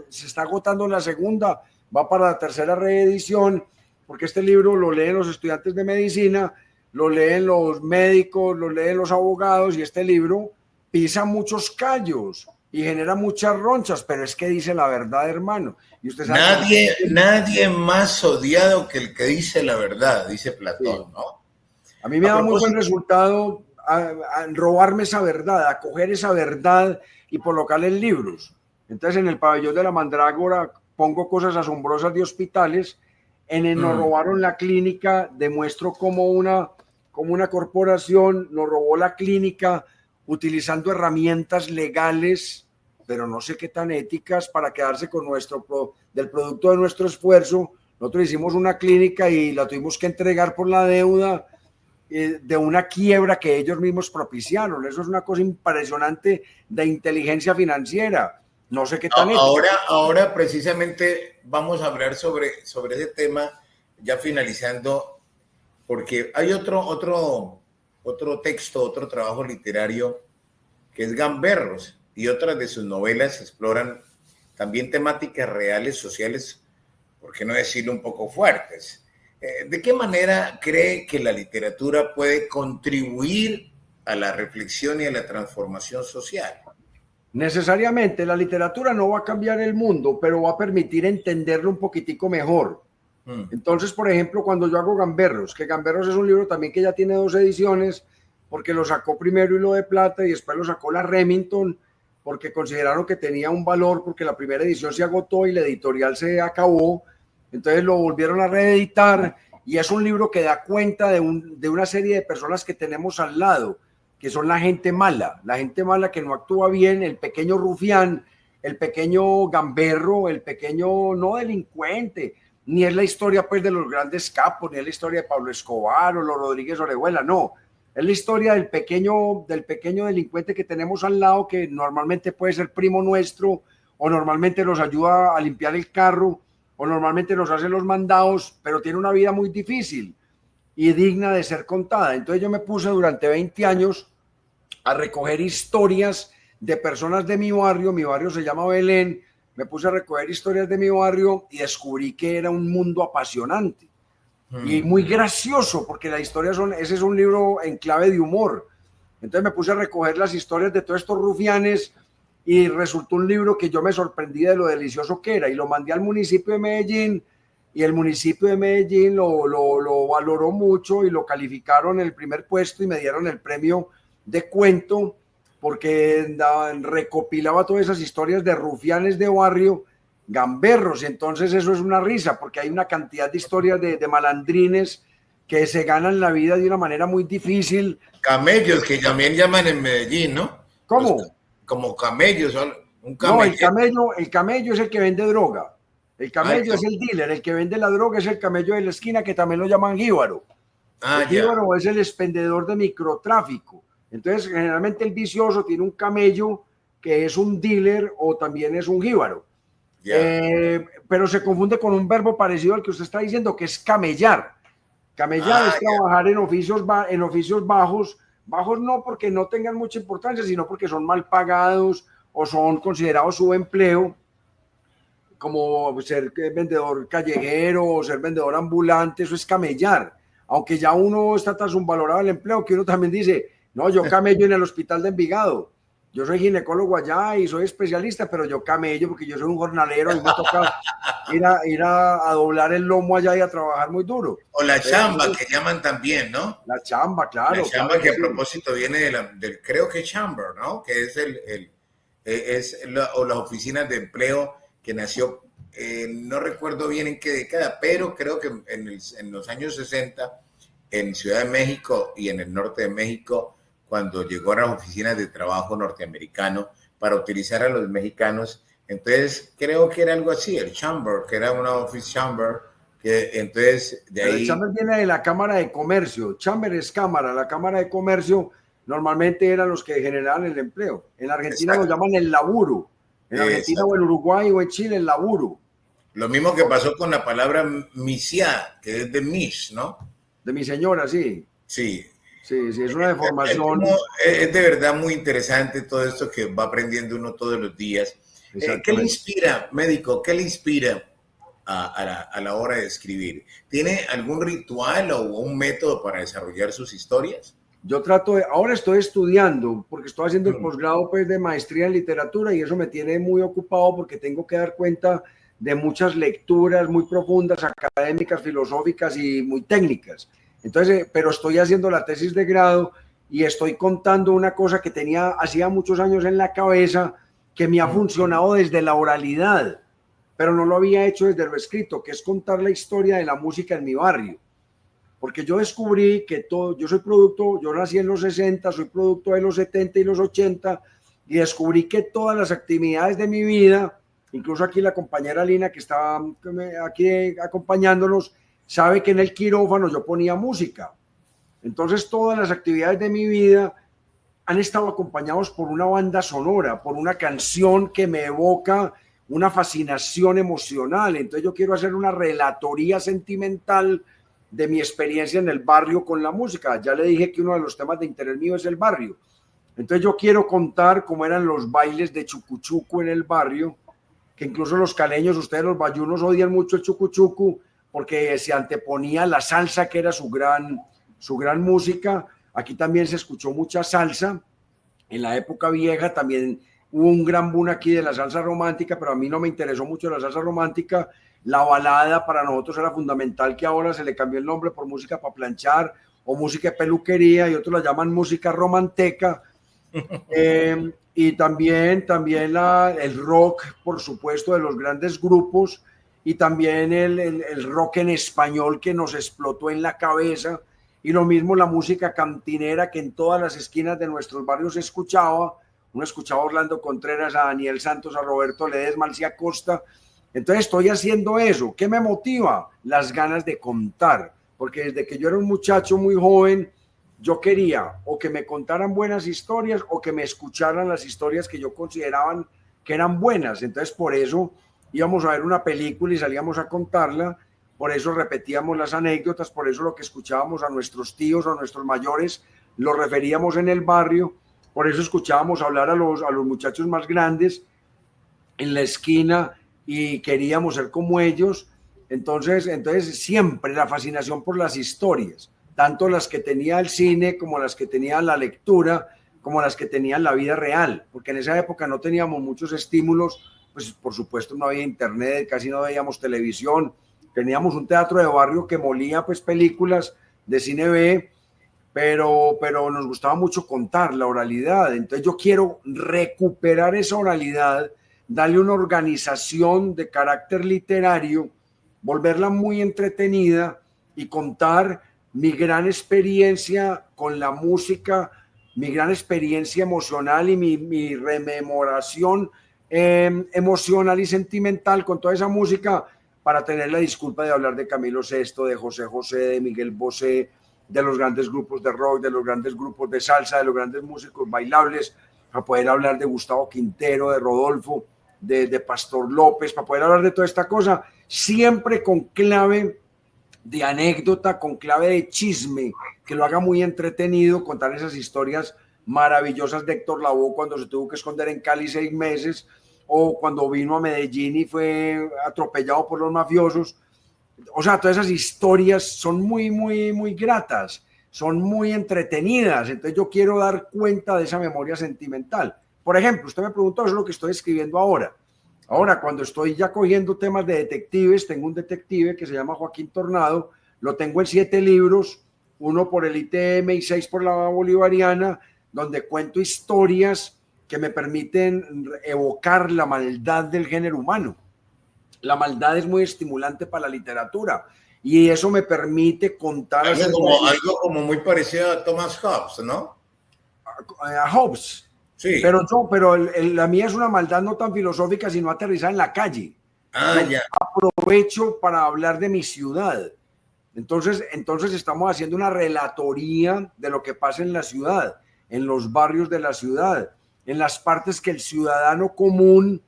se está agotando en la segunda, va para la tercera reedición, porque este libro lo leen los estudiantes de medicina, lo leen los médicos, lo leen los abogados, y este libro pisa muchos callos y genera muchas ronchas, pero es que dice la verdad, hermano. Y usted sabe nadie más odiado que el que dice la verdad, dice Platón, sí. ¿No? A mí me da muy buen resultado a robarme esa verdad, a coger esa verdad y colocarla en libros. Entonces, en el pabellón de la Mandrágora pongo cosas asombrosas de hospitales. En el nos robaron la clínica, demuestro cómo una corporación nos robó la clínica, utilizando herramientas legales, pero no sé qué tan éticas, para quedarse con del producto de nuestro esfuerzo. Nosotros hicimos una clínica y la tuvimos que entregar por la deuda de una quiebra que ellos mismos propiciaron. Eso es una cosa impresionante de inteligencia financiera. No sé qué tan ahora precisamente vamos a hablar sobre ese tema, ya finalizando, porque hay otro texto, otro trabajo literario que es Gamberros, y otras de sus novelas exploran también temáticas reales, sociales, por qué no decirlo un poco fuertes. ¿De qué manera cree que la literatura puede contribuir a la reflexión y a la transformación social? Necesariamente la literatura no va a cambiar el mundo, pero va a permitir entenderlo un poquitico mejor. Entonces, por ejemplo, cuando yo hago Gamberros, que Gamberros es un libro también que ya tiene 2 ediciones, porque lo sacó primero Hilo de Plata y después lo sacó la Remington, porque consideraron que tenía un valor, porque la primera edición se agotó y la editorial se acabó, entonces lo volvieron a reeditar, y es un libro que da cuenta de una serie de personas que tenemos al lado, que son la gente mala que no actúa bien, el pequeño rufián, el pequeño gamberro, el pequeño no delincuente, ni es la historia pues de los grandes capos, ni es la historia de Pablo Escobar o los Rodríguez Orejuela, no. Es la historia del pequeño delincuente que tenemos al lado, que normalmente puede ser primo nuestro, o normalmente nos ayuda a limpiar el carro, o normalmente nos hace los mandados, pero tiene una vida muy difícil y digna de ser contada. Entonces yo me puse durante 20 años a recoger historias de personas de mi barrio se llama Belén, me puse a recoger historias de mi barrio y descubrí que era un mundo apasionante. Y muy gracioso, porque ese es un libro en clave de humor. Entonces me puse a recoger las historias de todos estos rufianes y resultó un libro que yo me sorprendí de lo delicioso que era, y lo mandé al municipio de Medellín, y el municipio de Medellín lo valoró mucho y lo calificaron en el primer puesto y me dieron el premio de cuento, porque recopilaba todas esas historias de rufianes de barrio, gamberros. Entonces eso es una risa, porque hay una cantidad de historias de malandrines que se ganan la vida de una manera muy difícil. Camellos, que también llaman en Medellín, ¿no? ¿Cómo? Como camellos. No, el camello es el que vende droga. El camello es el dealer, el que vende la droga es el camello de la esquina, que también lo llaman jíbaro. El jíbaro es el expendedor de microtráfico. Entonces, generalmente el vicioso tiene un camello que es un dealer o también es un jíbaro. Pero se confunde con un verbo parecido al que usted está diciendo, que es camellar. Camellar es trabajar en oficios bajos. Bajos no porque no tengan mucha importancia, sino porque son mal pagados o son considerados subempleo, como ser vendedor callejero o ser vendedor ambulante. Eso es camellar. Aunque ya uno está tan subvalorado el empleo que uno también dice, no, yo camello en el hospital de Envigado. Yo soy ginecólogo allá y soy especialista, pero yo camello porque yo soy un jornalero y me toca ir a doblar el lomo allá y a trabajar muy duro. O la chamba, que llaman también, ¿no? La chamba, claro. La chamba, que a propósito viene del creo que chamber, ¿no? Que es las oficinas de empleo que nació, no recuerdo bien en qué década, pero creo que en los años 60, en Ciudad de México y en el norte de México, cuando llegó a las oficinas de trabajo norteamericano para utilizar a los mexicanos. Entonces, creo que era algo así, el chamber, que era una office chamber, que entonces de ahí... El chamber viene de la Cámara de Comercio. Chamber es cámara, la Cámara de Comercio normalmente eran los que generaban el empleo. En Argentina lo llaman el laburo. En Argentina o en Uruguay o en Chile, el laburo. Lo mismo que pasó con la palabra misiá, que es de mish, ¿no? De mi señora, sí. Sí. Sí, es una deformación. Es de verdad muy interesante todo esto que va aprendiendo uno todos los días. ¿Qué le inspira, médico? ¿Qué le inspira a la hora de escribir? ¿Tiene algún ritual o un método para desarrollar sus historias? Yo ahora estoy estudiando, porque estoy haciendo el posgrado pues, de maestría en literatura, y eso me tiene muy ocupado porque tengo que dar cuenta de muchas lecturas muy profundas, académicas, filosóficas y muy técnicas. Entonces, pero estoy haciendo la tesis de grado y estoy contando una cosa que hacía muchos años en la cabeza, que me ha funcionado desde la oralidad, pero no lo había hecho desde lo escrito, que es contar la historia de la música en mi barrio. porque yo descubrí que todo, yo nací en los 60, soy producto de los 70 y los 80, y descubrí que todas las actividades de mi vida, incluso aquí la compañera Lina que está aquí acompañándonos, sabe que en el quirófano yo ponía música. Entonces todas las actividades de mi vida han estado acompañados por una banda sonora, por una canción que me evoca una fascinación emocional. Entonces yo quiero hacer una relatoría sentimental de mi experiencia en el barrio con la música. Ya le dije que uno de los temas de interés mío es el barrio. Entonces yo quiero contar cómo eran los bailes de chucuchuco en el barrio, que incluso los caleños, ustedes los bayunos odian mucho el chucuchuco porque se anteponía la salsa, que era su gran música. Aquí también se escuchó mucha salsa. En la época vieja también hubo un gran boom aquí de la salsa romántica, pero a mí no me interesó mucho la salsa romántica. La balada para nosotros era fundamental, que ahora se le cambió el nombre por música para planchar o música de peluquería, y otros la llaman música romanteca. Y también el rock, por supuesto, de los grandes grupos, y también el rock en español que nos explotó en la cabeza, y lo mismo la música cantinera que en todas las esquinas de nuestros barrios se escuchaba. Uno escuchaba a Orlando Contreras, a Daniel Santos, a Roberto Ledesma, Alcia Costa. Entonces estoy haciendo eso. ¿Qué me motiva? Las ganas de contar, porque desde que yo era un muchacho muy joven, yo quería o que me contaran buenas historias o que me escucharan las historias que yo consideraban que eran buenas. Entonces por eso íbamos a ver una película y salíamos a contarla, por eso repetíamos las anécdotas, por eso lo que escuchábamos a nuestros tíos, a nuestros mayores, lo referíamos en el barrio, por eso escuchábamos hablar a los muchachos más grandes en la esquina y queríamos ser como ellos. Entonces siempre la fascinación por las historias, tanto las que tenía el cine como las que tenía la lectura, como las que tenía la vida real, porque en esa época no teníamos muchos estímulos, pues por supuesto no había internet, casi no veíamos televisión, teníamos un teatro de barrio que molía pues películas de cine B, pero nos gustaba mucho contar la oralidad. Entonces yo quiero recuperar esa oralidad, darle una organización de carácter literario, volverla muy entretenida y contar mi gran experiencia con la música, mi gran experiencia emocional y mi rememoración emocional y sentimental con toda esa música, para tener la disculpa de hablar de Camilo Sesto, de José José, de Miguel Bosé, de los grandes grupos de rock, de los grandes grupos de salsa, de los grandes músicos bailables, para poder hablar de Gustavo Quintero, de Rodolfo, de Pastor López, para poder hablar de toda esta cosa, siempre con clave de anécdota, con clave de chisme, que lo haga muy entretenido, contar esas historias maravillosas de Héctor Lavoe cuando se tuvo que esconder en Cali 6 meses, o cuando vino a Medellín y fue atropellado por los mafiosos. O sea, todas esas historias son muy, muy, muy gratas, son muy entretenidas. Entonces yo quiero dar cuenta de esa memoria sentimental. Por ejemplo, usted me preguntó, eso es lo que estoy escribiendo ahora. Ahora, cuando estoy ya cogiendo temas de detectives, tengo un detective que se llama Joaquín Tornado, lo tengo en 7 libros, 1 por el ITM y 6 por la Bolivariana, donde cuento historias que me permiten evocar la maldad del género humano. La maldad es muy estimulante para la literatura y eso me permite contar... Algo como muy parecido a Thomas Hobbes, ¿no? A Hobbes. Sí. Pero la mía es una maldad no tan filosófica, sino aterrizada en la calle. Ya. Aprovecho para hablar de mi ciudad. Entonces estamos haciendo una relatoría de lo que pasa en la ciudad, en los barrios de la ciudad, en las partes que el ciudadano común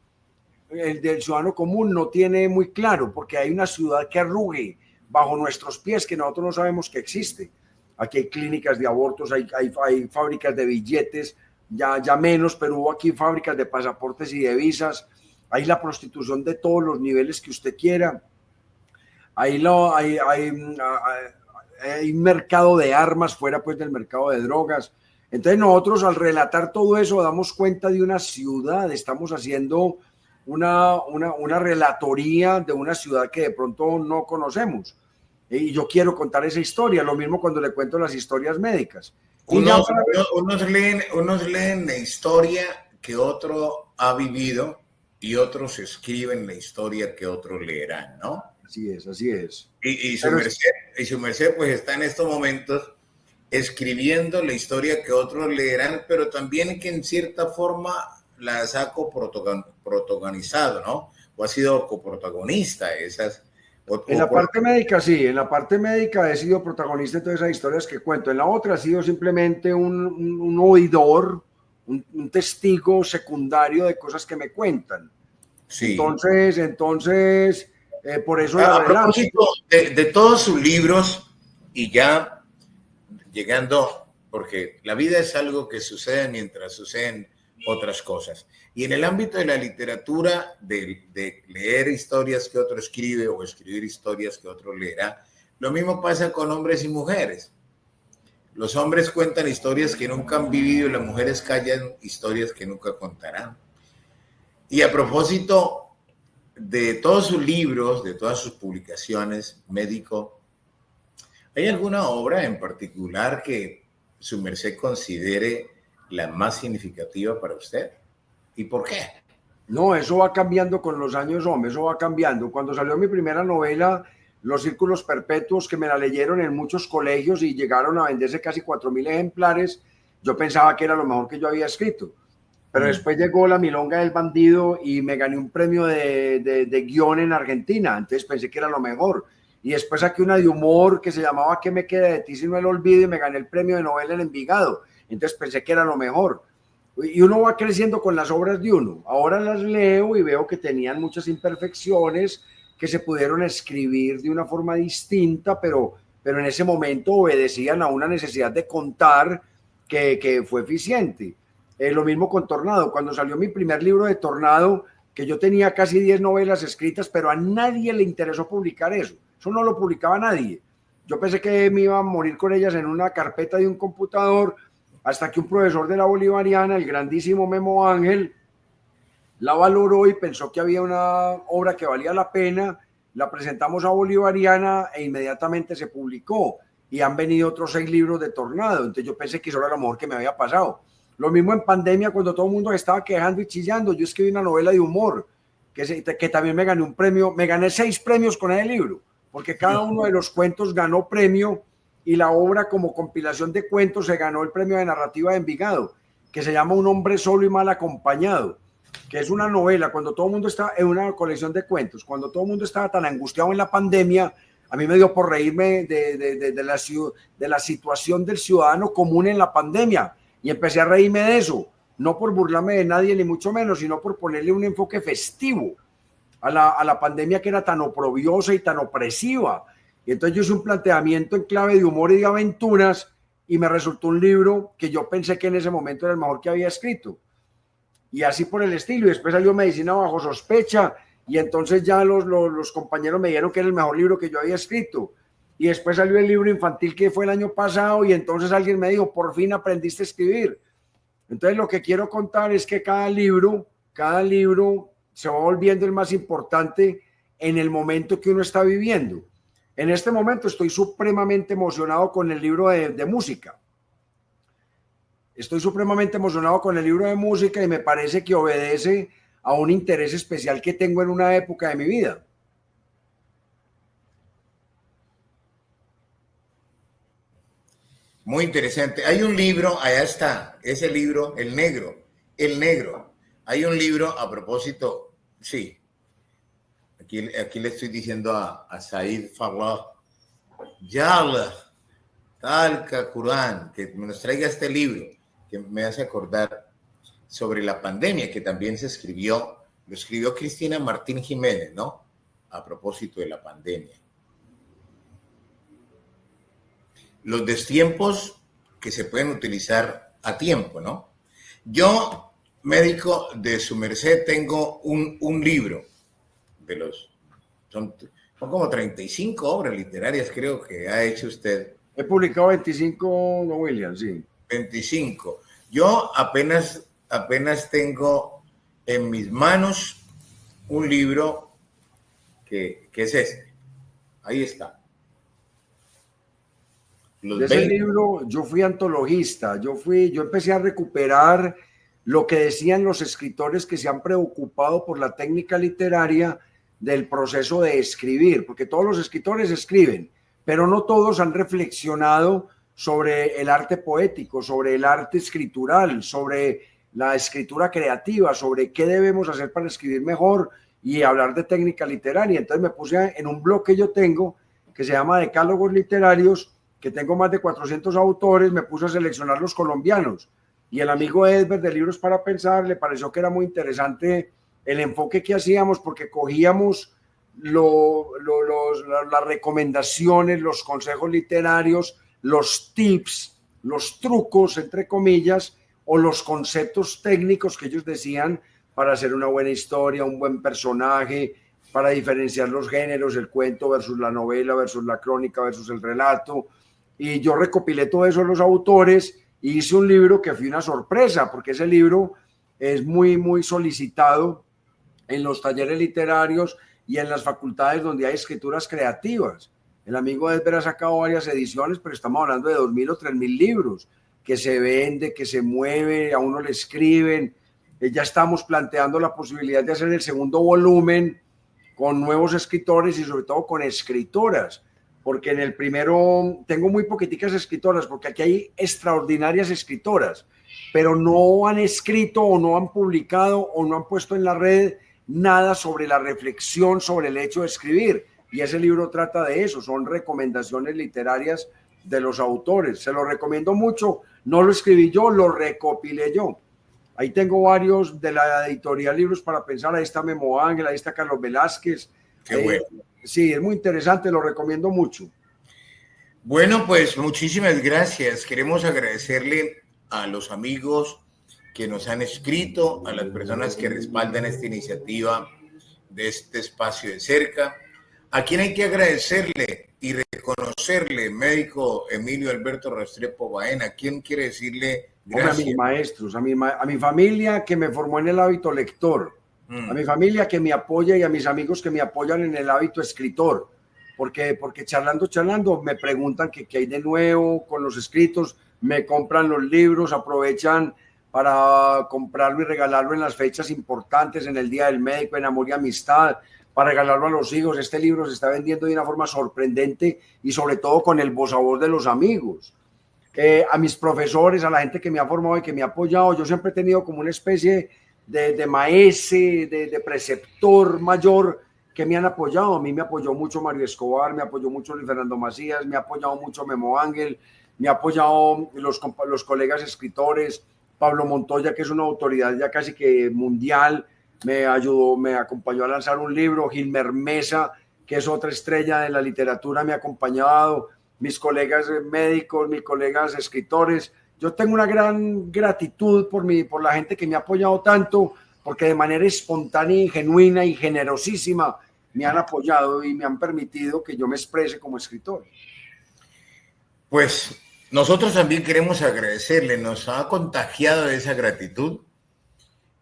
no tiene muy claro, porque hay una ciudad que arrugue bajo nuestros pies que nosotros no sabemos que existe. Aquí hay clínicas de abortos, hay fábricas de billetes, ya menos, pero hubo aquí fábricas de pasaportes y de visas, hay la prostitución de todos los niveles que usted quiera, hay un mercado de armas fuera pues del mercado de drogas. Entonces nosotros al relatar todo eso damos cuenta de una ciudad, estamos haciendo una relatoría de una ciudad que de pronto no conocemos. Y yo quiero contar esa historia, lo mismo cuando le cuento las historias médicas. Unos leen la historia que otro ha vivido y otros escriben la historia que otros leerán, ¿no? Así es. Y su merced, y su merced pues está en estos momentos escribiendo la historia que otros leerán, pero también que en cierta forma las ha coprotagonizado, ¿no? O ha sido coprotagonista de esas. En la parte médica, sí, en la parte médica he sido protagonista de todas esas historias que cuento. En la otra he sido simplemente un oidor, un testigo secundario de cosas que me cuentan. Sí. Entonces, por eso la a propósito de todos sus libros, y ya llegando, porque la vida es algo que sucede mientras suceden otras cosas. Y en el ámbito de la literatura, de leer historias que otro escribe o escribir historias que otro leerá, lo mismo pasa con hombres y mujeres. Los hombres cuentan historias que nunca han vivido y las mujeres callan historias que nunca contarán. Y a propósito de todos sus libros, de todas sus publicaciones, médico, ¿hay alguna obra en particular que su merced considere la más significativa para usted? ¿Y por qué? No, eso va cambiando con los años, hombre, eso va cambiando. Cuando salió mi primera novela, Los Círculos Perpetuos, que me la leyeron en muchos colegios y llegaron a venderse casi 4.000 ejemplares, yo pensaba que era lo mejor que yo había escrito. Pero después llegó La Milonga del Bandido y me gané un premio de guión en Argentina, entonces pensé que era lo mejor. Y después saqué una de humor que se llamaba ¿Qué me queda de ti si no el olvido? Y me gané el premio de novela en Envigado, entonces pensé que era lo mejor. Y uno va creciendo con las obras de uno. Ahora las leo y veo que tenían muchas imperfecciones, que se pudieron escribir de una forma distinta, pero en ese momento obedecían a una necesidad de contar que fue eficiente. Lo mismo con Tornado. Cuando salió mi primer libro de Tornado, que yo tenía casi 10 novelas escritas, pero a nadie le interesó publicar eso. Eso no lo publicaba nadie. Yo pensé que me iba a morir con ellas en una carpeta de un computador, hasta que un profesor de la Bolivariana, el grandísimo Memo Ángel, la valoró y pensó que había una obra que valía la pena. La presentamos a Bolivariana e inmediatamente se publicó. Y han venido otros 6 libros de Tornado. Entonces yo pensé que eso era lo mejor que me había pasado. Lo mismo en pandemia, cuando todo el mundo estaba quejando y chillando. Yo escribí una novela de humor que también me gané un premio. Me gané 6 premios con ese libro, porque cada uno de los cuentos ganó premio. Y la obra como compilación de cuentos se ganó el premio de narrativa de Envigado, que se llama Un hombre solo y mal acompañado, que es una novela cuando todo el mundo está en una colección de cuentos, cuando todo el mundo estaba tan angustiado en la pandemia. A mí me dio por reírme de la situación del ciudadano común en la pandemia y empecé a reírme de eso, no por burlarme de nadie ni mucho menos, sino por ponerle un enfoque festivo a la pandemia que era tan oprobiosa y tan opresiva. Y entonces yo hice un planteamiento en clave de humor y de aventuras y me resultó un libro que yo pensé que en ese momento era el mejor que había escrito. Y así por el estilo. Y después salió Medicina bajo sospecha y entonces ya los compañeros me dijeron que era el mejor libro que yo había escrito. Y después salió el libro infantil que fue el año pasado y entonces alguien me dijo, por fin aprendiste a escribir. Entonces lo que quiero contar es que cada libro se va volviendo el más importante en el momento que uno está viviendo. En este momento estoy supremamente emocionado con el libro de música. Estoy supremamente emocionado con el libro de música y me parece que obedece a un interés especial que tengo en una época de mi vida. Muy interesante. Hay un libro, allá está, ese libro, El Negro. Hay un libro a propósito, sí. Aquí le estoy diciendo a Said Farlah, Yala, Talca Curán, que nos traiga este libro, que me hace acordar sobre la pandemia, que también lo escribió Cristina Martín Jiménez, ¿no? A propósito de la pandemia. Los destiempos que se pueden utilizar a tiempo, ¿no? Yo, médico de su merced, tengo un libro son como 35 obras literarias creo que ha hecho usted. He publicado 25, no William, sí. 25. Yo apenas tengo en mis manos un libro que es este. Ahí está. De ese libro yo fui antologista, yo empecé a recuperar lo que decían los escritores que se han preocupado por la técnica literaria del proceso de escribir, porque todos los escritores escriben, pero no todos han reflexionado sobre el arte poético, sobre el arte escritural, sobre la escritura creativa, sobre qué debemos hacer para escribir mejor y hablar de técnica literaria. Entonces me puse en un blog que yo tengo, que se llama Decálogos Literarios, que tengo más de 400 autores, me puse a seleccionar los colombianos. Y el amigo Edber de Libros para Pensar le pareció que era muy interesante el enfoque que hacíamos, porque cogíamos las recomendaciones, los consejos literarios, los tips, los trucos, entre comillas, o los conceptos técnicos que ellos decían para hacer una buena historia, un buen personaje, para diferenciar los géneros, el cuento versus la novela, versus la crónica, versus el relato. Y yo recopilé todo eso de los autores y hice un libro que fue una sorpresa, porque ese libro es muy, muy solicitado en los talleres literarios y en las facultades donde hay escrituras creativas. El amigo Edber ha sacado varias ediciones, pero estamos hablando de 2.000 o 3.000 libros que se vende, que se mueve, a uno le escriben. Ya estamos planteando la posibilidad de hacer el segundo volumen con nuevos escritores y sobre todo con escritoras, porque en el primero tengo muy poquiticas escritoras, porque aquí hay extraordinarias escritoras, pero no han escrito o no han publicado o no han puesto en la red nada sobre la reflexión sobre el hecho de escribir. Y ese libro trata de eso, son recomendaciones literarias de los autores. Se lo recomiendo mucho, no lo escribí yo, lo recopilé yo. Ahí tengo varios de la editorial Libros para Pensar, ahí está Memo Ángel, ahí está Carlos Velázquez. Qué bueno. Sí, es muy interesante, lo recomiendo mucho. Bueno, pues muchísimas gracias. Queremos agradecerle a los amigos que nos han escrito, a las personas que respaldan esta iniciativa de este espacio de cerca. ¿A quién hay que agradecerle y reconocerle, médico Emilio Alberto Restrepo Baena? ¿Quién quiere decirle gracias? A mis maestros, a mi familia que me formó en el hábito lector, a mi familia que me apoya y a mis amigos que me apoyan en el hábito escritor, porque charlando me preguntan qué hay de nuevo con los escritos, me compran los libros, aprovechan para comprarlo y regalarlo en las fechas importantes, en el Día del Médico, en Amor y Amistad, para regalarlo a los hijos. Este libro se está vendiendo de una forma sorprendente y sobre todo con el voz a voz de los amigos. A mis profesores, a la gente que me ha formado y que me ha apoyado, yo siempre he tenido como una especie de maese, de preceptor mayor que me han apoyado. A mí me apoyó mucho Mario Escobar, me apoyó mucho Luis Fernando Macías, me ha apoyado mucho Memo Ángel, me ha apoyado los colegas escritores, Pablo Montoya, que es una autoridad ya casi que mundial, me ayudó, me acompañó a lanzar un libro. Gilmer Mesa, que es otra estrella de la literatura, me ha acompañado, mis colegas médicos, mis colegas escritores. Yo tengo una gran gratitud por la gente que me ha apoyado tanto, porque de manera espontánea y genuina y generosísima me han apoyado y me han permitido que yo me exprese como escritor. Pues nosotros también queremos agradecerle, nos ha contagiado de esa gratitud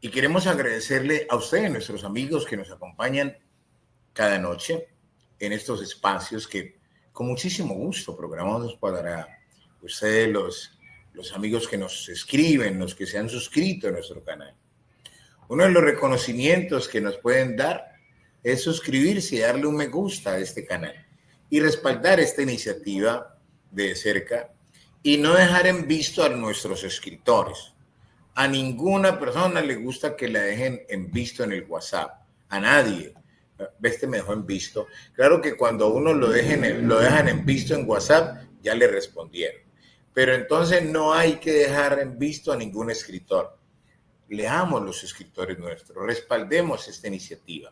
y queremos agradecerle a ustedes, nuestros amigos que nos acompañan cada noche en estos espacios que con muchísimo gusto programamos para ustedes, los amigos que nos escriben, los que se han suscrito a nuestro canal. Uno de los reconocimientos que nos pueden dar es suscribirse y darle un me gusta a este canal y respaldar esta iniciativa de cerca y no dejar en visto a nuestros escritores. A ninguna persona le gusta que la dejen en visto en el WhatsApp, a nadie. Este me dejó en visto. Claro que cuando uno lo dejan en visto en WhatsApp, ya le respondieron. Pero entonces no hay que dejar en visto a ningún escritor. Leamos los escritores nuestros, respaldemos esta iniciativa.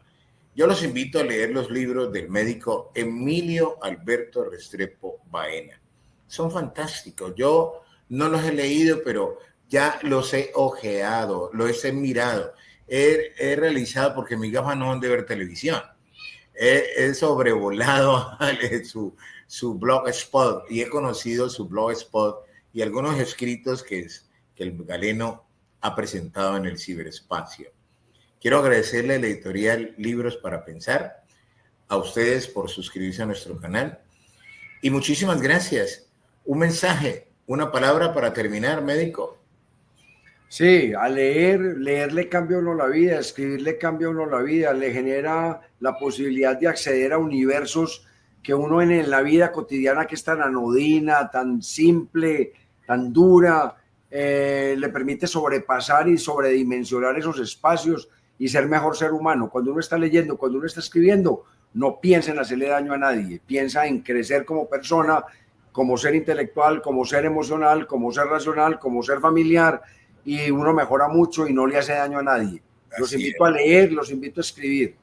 Yo los invito a leer los libros del médico Emilio Alberto Restrepo Baena. Son fantásticos. Yo no los he leído, pero ya los he ojeado, los he mirado. He realizado, porque mis gafas no son de ver televisión. He sobrevolado su blogspot y he conocido su blogspot y algunos escritos que el galeno ha presentado en el ciberespacio. Quiero agradecerle a la editorial Libros para Pensar, a ustedes por suscribirse a nuestro canal y muchísimas gracias. Un mensaje, una palabra para terminar, médico. Sí, a leer le cambia a uno la vida, escribir le cambia a uno la vida, le genera la posibilidad de acceder a universos que uno en la vida cotidiana, que es tan anodina, tan simple, tan dura, le permite sobrepasar y sobredimensionar esos espacios y ser mejor ser humano. Cuando uno está leyendo, cuando uno está escribiendo, no piensa en hacerle daño a nadie, piensa en crecer como persona, como ser intelectual, como ser emocional, como ser racional, como ser familiar, y uno mejora mucho y no le hace daño a nadie. Los invito a leer, los invito a escribir.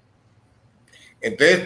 Entonces,